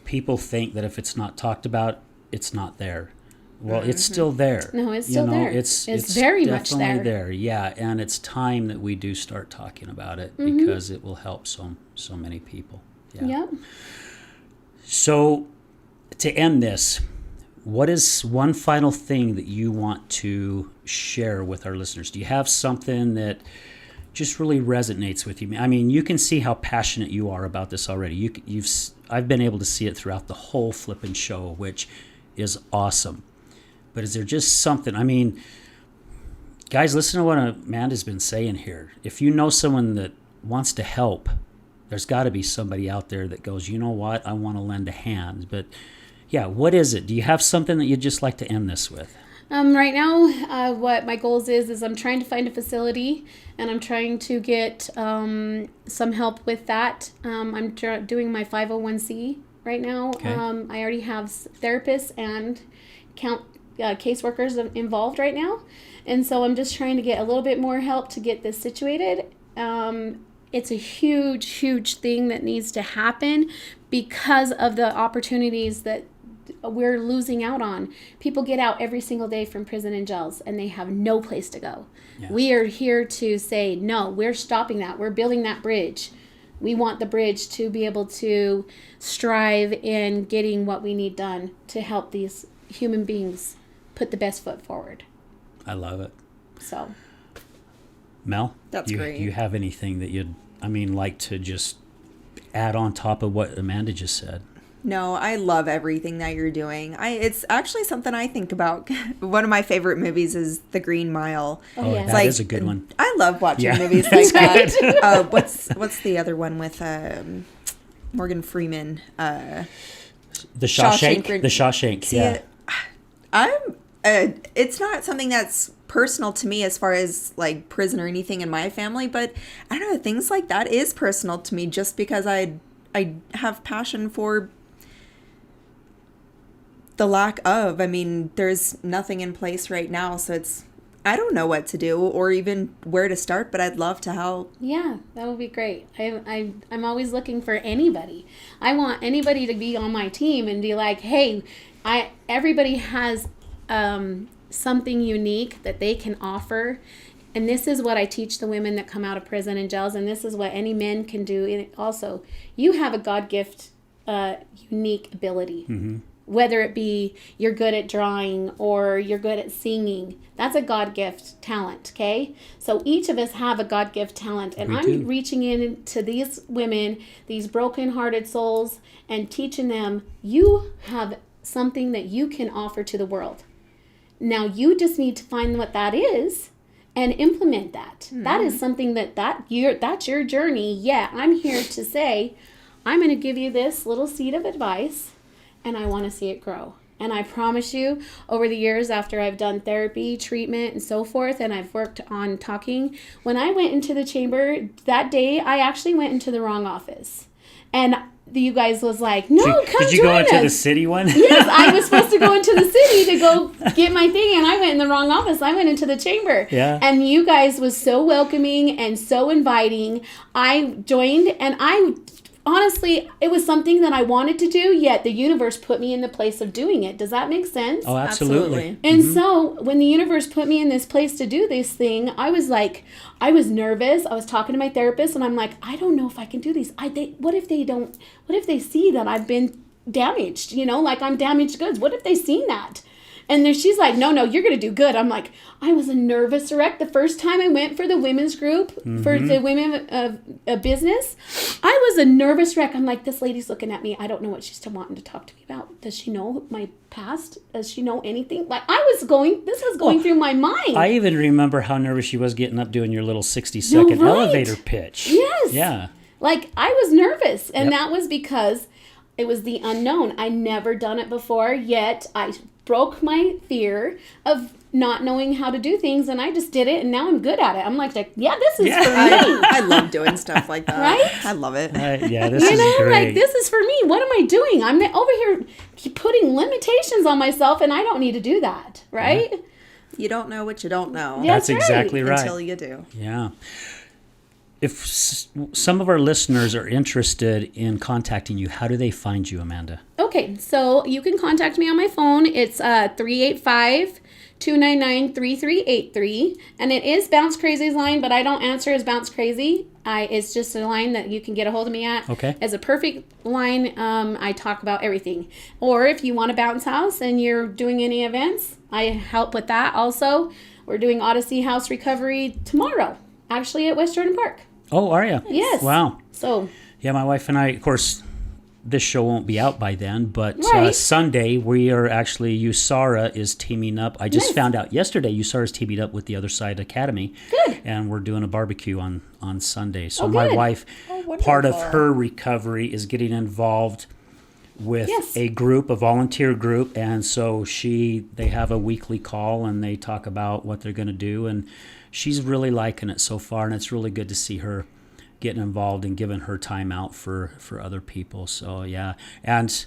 people think that if it's not talked about, it's not there. Well, it's still there. No, it's still there. It's very much there. Yeah, and it's time that we do start talking about it, because it will help so many people. Yeah. Yep. So, to end this, what is one final thing that you want to share with our listeners? Do you have something that just really resonates with you? I mean, you can see how passionate you are about this already. I've been able to see it throughout the whole flipping show, which is awesome. But is there just something? I mean, guys, listen to what Amanda's been saying here. If you know someone that wants to help, there's got to be somebody out there that goes, you know what, I want to lend a hand. But yeah, what is it? Do you have something that you'd just like to end this with? Right now, what my goals is I'm trying to find a facility, and I'm trying to get some help with that. I'm doing my 501c right now. Okay. I already have therapists and caseworkers involved right now, and so I'm just trying to get a little bit more help to get this situated. It's a huge thing that needs to happen because of the opportunities that we're losing out on. People get out every single day from prison and jails, and they have no place to go. Yeah. We are here to say, no, we're stopping that. We're building that bridge. We want the bridge to be able to strive in getting what we need done to help these human beings put the best foot forward. I love it. So, Mel, that's great. Do you have anything that you'd, like to just add on top of what Amanda just said? No, I love everything that you're doing. It's actually something I think about. One of my favorite movies is The Green Mile. Oh, yeah. That is a good one. I love watching movies like that. What's the other one with Morgan Freeman? The Shawshank. The Shawshank. See, it's not something that's personal to me as far as like prison or anything in my family, but I don't know, things like that is personal to me just because I have passion for the lack of. I mean, there's nothing in place right now, so I don't know what to do or even where to start, but I'd love to help. Yeah, that would be great. I'm always looking for anybody. I want anybody to be on my team and be like, hey, everybody has something unique that they can offer And this is what I teach the women that come out of prison and jails, and this is what any men can do. And also, you have a God gift, unique ability. Whether it be you're good at drawing or you're good at singing, that's a God gift talent, okay? So each of us have a God gift talent. And I'm reaching in to these women, these broken-hearted souls, and teaching them, you have something that you can offer to the world. Now you just need to find what that is and implement that. That is something that's your journey. Yeah, I'm here to say, I'm going to give you this little seed of advice, and I want to see it grow. And I promise you, over the years after I've done therapy, treatment, and so forth, and I've worked on talking, when I went into the chamber that day, I actually went into the wrong office. And you guys was like, no, come join us. Did you go into the city one? Yes, I was supposed to go into the city to go get my thing, and I went in the wrong office. I went into the chamber. Yeah. And you guys was so welcoming and so inviting. I joined, and honestly, it was something that I wanted to do, yet the universe put me in the place of doing it. Does that make sense? Oh, absolutely. And so when the universe put me in this place to do this thing, I was nervous. I was talking to my therapist, and I'm like, I don't know if I can do these. What if they see that I've been damaged, like I'm damaged goods? What if they seen that? And then she's like, no, you're going to do good. I'm like, I was a nervous wreck. The first time I went for the women's group, for the women of business, I was a nervous wreck. I'm like, this lady's looking at me. I don't know what she's still wanting to talk to me about. Does she know my past? Does she know anything? Like, this was going through my mind. I even remember how nervous she was getting up doing your little 60-second elevator pitch. Yes. Yeah. Like, I was nervous. And that was because it was the unknown. I never done it before, yet I broke my fear of not knowing how to do things, and I just did it, and now I'm good at it. I'm like, yeah, this is for me. I love doing stuff like that. Right? I love it. Yeah, this is great. Like, this is for me. What am I doing? I'm over here putting limitations on myself, and I don't need to do that, right? Yeah. You don't know what you don't know. That's exactly right. Until you do. Yeah. If some of our listeners are interested in contacting you, how do they find you, Amanda? Okay, so you can contact me on my phone. It's 385-299-3383, and it is Bounce Crazy's line, but I don't answer as Bounce Crazy. It's just a line that you can get a hold of me at. Okay. As a perfect line, I talk about everything. Or if you want a bounce house and you're doing any events, I help with that also. We're doing Odyssey House Recovery tomorrow, actually at West Jordan Park. Oh, are you? Yes. Wow. So. Yeah, my wife and I, of course, this show won't be out by then, but Right. Sunday we are actually, USARA is teaming up. I just found out yesterday USARA is teaming up with the Other Side Academy. Good. And we're doing a barbecue on Sunday. So Oh, my good. wife, wonderful. part of her recovery is getting involved with a volunteer group, and so they have a weekly call and they talk about what they're going to do, and she's really liking it so far, and it's really good to see her getting involved and giving her time out for other people. So yeah, and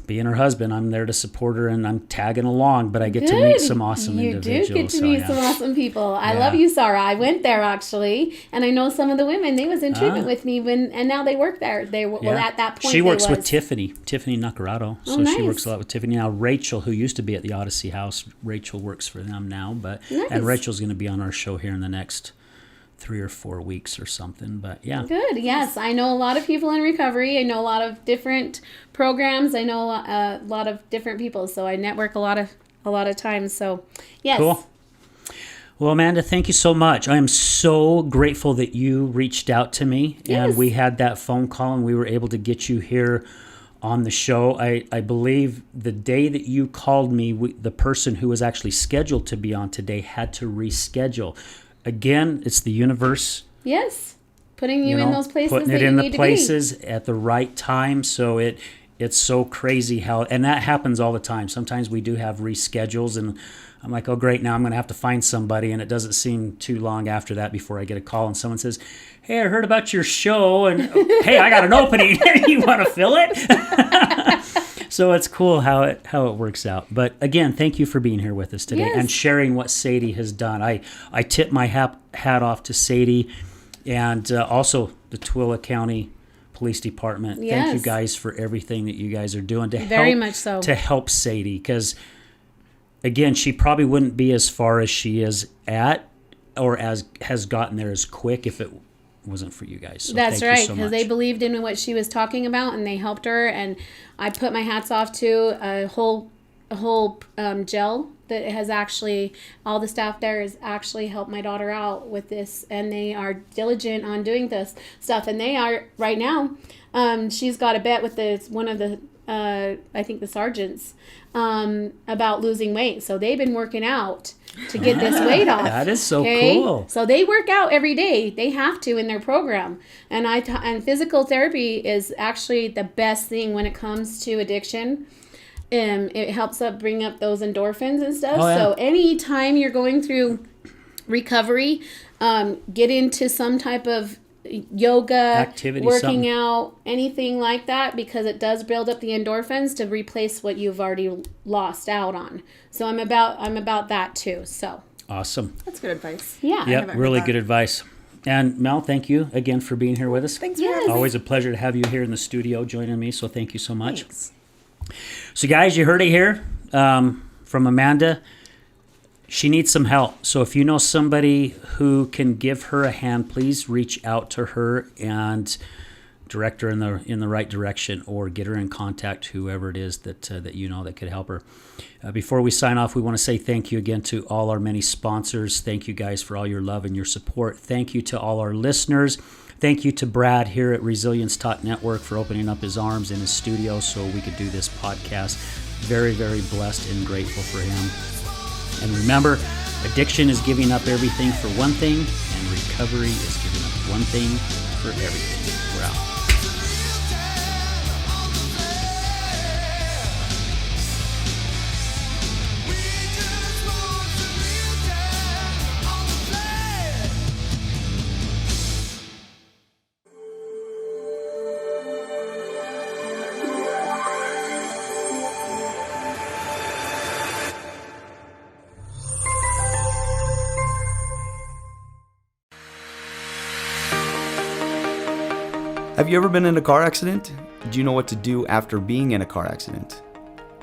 being her husband, I'm there to support her, and I'm tagging along, but I get to meet some awesome individuals. You do get to meet some awesome people. I love you, Sarah. I went there actually, and I know some of the women. They was in treatment with me and now they work there. They were at that point. She works with Tiffany Nacarado. So nice. She works a lot with Tiffany. Now Rachel, who used to be at the Odyssey House, Rachel works for them now, and Rachel's going to be on our show here in the next 3 or 4 weeks or something, but yeah. Good. Yes, I know a lot of people in recovery. I know a lot of different programs. I know a lot of different people, so I network a lot of times. So, yes. Cool. Well, Amanda, thank you so much. I am so grateful that you reached out to me, and we had that phone call, and we were able to get you here on the show. I believe the day that you called me, the person who was actually scheduled to be on today had to reschedule. Again, it's the universe. Yes. Putting you in those places putting that it you in need the places at the right time. So it's so crazy and that happens all the time. Sometimes we do have reschedules, and I'm like, oh great, now I'm going to have to find somebody, and it doesn't seem too long after that before I get a call and someone says, hey, I heard about your show, and hey, I got an opening. You want to fill it? So it's cool how it works out. But again, thank you for being here with us today and sharing what Sadie has done. I tip my hat off to Sadie, and also the Toole County Police Department. Yes. Thank you guys for everything that you guys are doing to help Sadie, because again, she probably wouldn't be as far as she is at or has gotten there as quick if it wasn't for you guys. So that's thank you right, so because much. they believed in what she was talking about, and they helped her. And I put my hats off to a whole gel that has actually, all the staff there has actually helped my daughter out with this, and they are diligent on doing this stuff. And they are right now. She's got a bet with one of the I think the sergeants about losing weight. So they've been working out to get this weight off. That is so cool. So they work out every day. They have to in their program. And physical therapy is actually the best thing when it comes to addiction. It helps bring up those endorphins and stuff. Oh, yeah. So anytime you're going through recovery, get into some type of yoga, activity, working out, anything like that, because it does build up the endorphins to replace what you've already lost out on. So I'm about that too. So awesome. That's good advice. yeah. Yep, really good advice. And Mel, thank you again for being here with us. Thanks for having me. Always a pleasure to have you here in the studio joining me. So thank you so much. Thanks. So guys, you heard it here from Amanda. She needs some help. So if you know somebody who can give her a hand, please reach out to her and direct her in the right direction, or get her in contact, whoever it is that you know that could help her. Before we sign off, we want to say thank you again to all our many sponsors. Thank you guys for all your love and your support. Thank you to all our listeners. Thank you to Brad here at Resilience Talk Network for opening up his arms in his studio so we could do this podcast. Very, very blessed and grateful for him. And remember, addiction is giving up everything for one thing, and recovery is giving up one thing for everything. We're out. Have you ever been in a car accident? Do you know what to do after being in a car accident?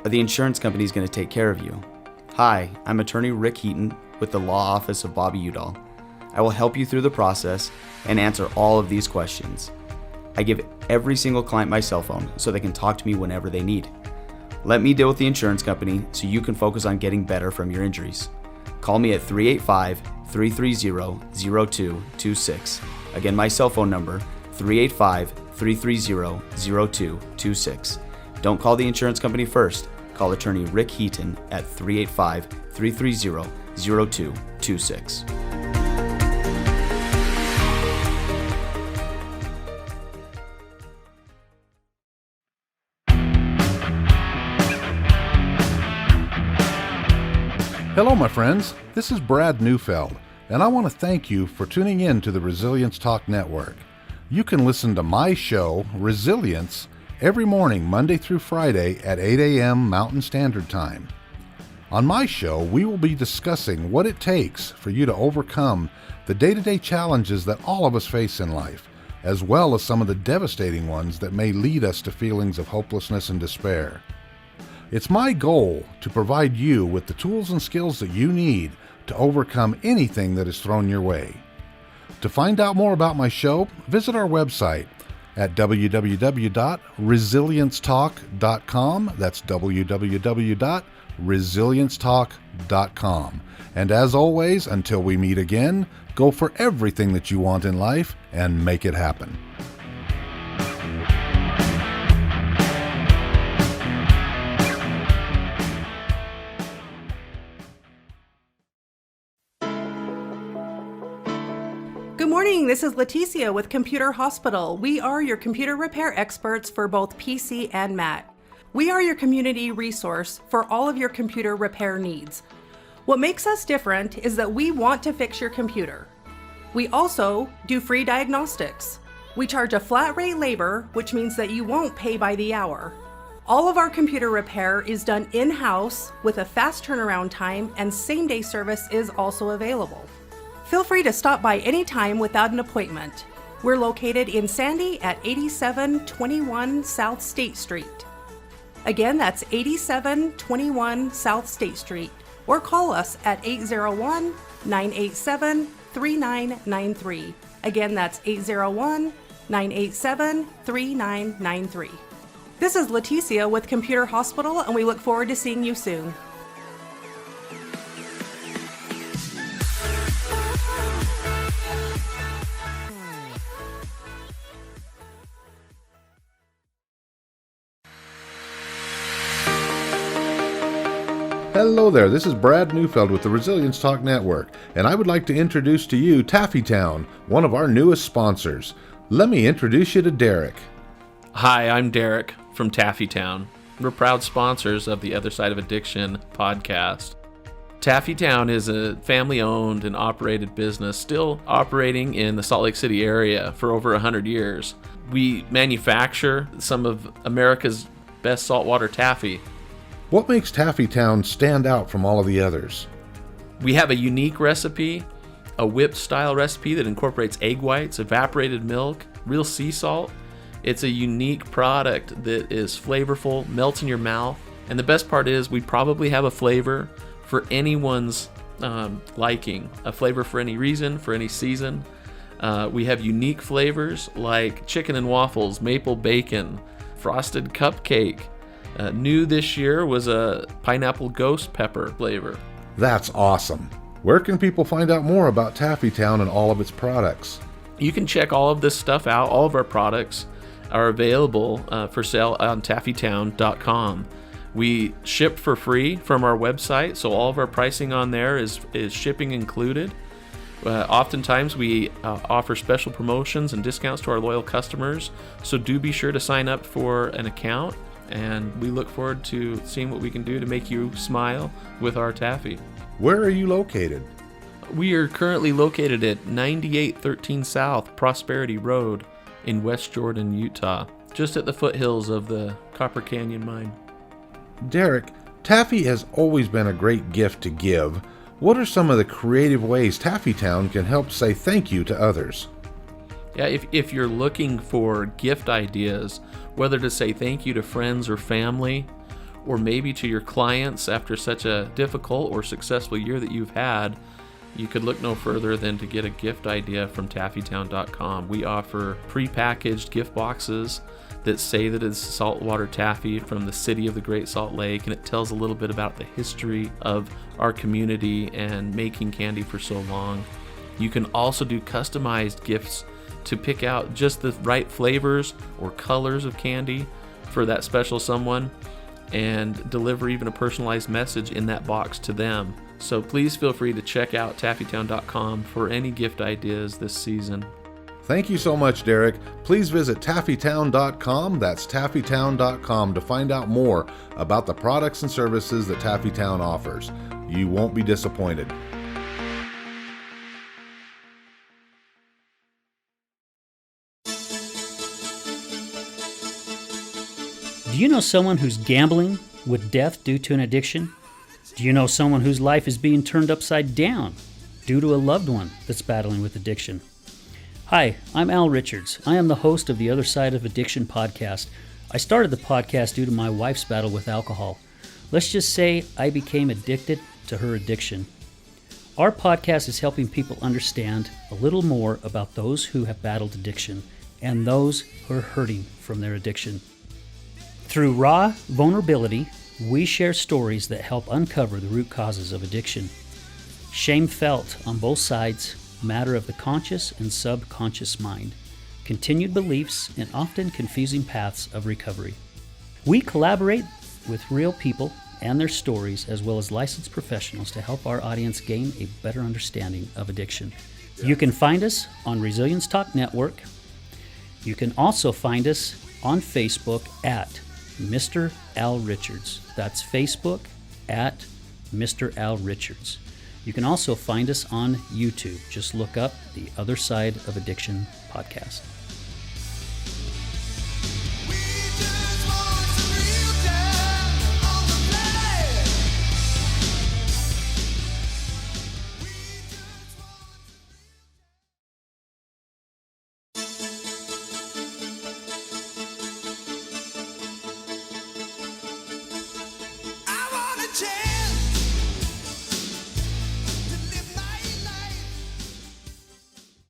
Are the insurance companies going to take care of you? Hi, I'm attorney Rick Heaton with the Law Office of Bobby Udall. I will help you through the process and answer all of these questions. I give every single client my cell phone so they can talk to me whenever they need. Let me deal with the insurance company so you can focus on getting better from your injuries. Call me at 385-330-0226. Again, my cell phone number, 385-330-0226. Don't call the insurance company first. Call attorney Rick Heaton at 385-330-0226. Hello, my friends. This is Brad Neufeld, and I want to thank you for tuning in to the Resilience Talk Network. You can listen to my show, Resilience, every morning, Monday through Friday at 8 a.m. Mountain Standard Time. On my show, we will be discussing what it takes for you to overcome the day-to-day challenges that all of us face in life, as well as some of the devastating ones that may lead us to feelings of hopelessness and despair. It's my goal to provide you with the tools and skills that you need to overcome anything that is thrown your way. To find out more about my show, visit our website at www.resiliencetalk.com. That's www.resiliencetalk.com. And as always, until we meet again, go for everything that you want in life and make it happen. Good morning, this is Leticia with Computer Hospital. We are your computer repair experts for both PC and Mac. We are your community resource for all of your computer repair needs. What makes us different is that we want to fix your computer. We also do free diagnostics. We charge a flat rate labor, which means that you won't pay by the hour. All of our computer repair is done in-house with a fast turnaround time, and same-day service is also available. Feel free to stop by anytime without an appointment. We're located in Sandy at 8721 South State Street. Again, that's 8721 South State Street. Or call us at 801-987-5600. 801-987-3993. Again, that's 801-987-3993. This is Leticia with Computer Hospital, and we look forward to seeing you soon. Hello there, this is Brad Neufeld with the Resilience Talk Network, and I would like to introduce to you Taffytown, one of our newest sponsors. Let me introduce you to Derek. Hi, I'm Derek from Taffytown. We're proud sponsors of the Other Side of Addiction podcast. Taffytown is a family-owned and operated business still operating in the Salt Lake City area for over 100 years. We manufacture some of America's best saltwater taffy. What makes Taffytown stand out from all of the others? We have a unique recipe, a whipped-style recipe that incorporates egg whites, evaporated milk, real sea salt. It's a unique product that is flavorful, melts in your mouth, and the best part is we probably have a flavor for anyone's liking, a flavor for any reason, for any season. We have unique flavors like chicken and waffles, maple bacon, frosted cupcake. New this year was a pineapple ghost pepper flavor. That's awesome. Where can people find out more about Taffytown and all of its products? You can check all of this stuff out. All of our products are available for sale on taffytown.com. We ship for free from our website, so all of our pricing on there is shipping included. Oftentimes we offer special promotions and discounts to our loyal customers, so do be sure to sign up for an account. And we look forward to seeing what we can do to make you smile with our taffy. Where are you located? We are currently located at 9813 South Prosperity Road in West Jordan, Utah, just at the foothills of the Copper Canyon Mine. Derek, taffy has always been a great gift to give. What are some of the creative ways Taffytown can help say thank you to others? Yeah, if you're looking for gift ideas, whether to say thank you to friends or family, or maybe to your clients after such a difficult or successful year that you've had, you could look no further than to get a gift idea from taffytown.com. We offer pre-packaged gift boxes that say that it's saltwater taffy from the city of the Great Salt Lake, and it tells a little bit about the history of our community and making candy for so long. You can also do customized gifts to pick out just the right flavors or colors of candy for that special someone and deliver even a personalized message in that box to them. So please feel free to check out taffytown.com for any gift ideas this season. Thank you so much, Derek. Please visit taffytown.com, that's taffytown.com, to find out more about the products and services that Taffytown offers. You won't be disappointed. Do you know someone who's gambling with death due to an addiction? Do you know someone whose life is being turned upside down due to a loved one that's battling with addiction? Hi, I'm Al Richards. I am the host of the Other Side of Addiction podcast. I started the podcast due to my wife's battle with alcohol. Let's just say I became addicted to her addiction. Our podcast is helping people understand a little more about those who have battled addiction and those who are hurting from their addiction. Through raw vulnerability, we share stories that help uncover the root causes of addiction. Shame felt on both sides, matter of the conscious and subconscious mind, continued beliefs, and often confusing paths of recovery. We collaborate with real people and their stories, as well as licensed professionals, to help our audience gain a better understanding of addiction. You can find us on Resilience Talk Network. You can also find us on Facebook at Mr. Al Richards. That's Facebook at Mr. Al Richards. You can also find us on YouTube. Just look up the Other Side of Addiction podcast. I wanna change.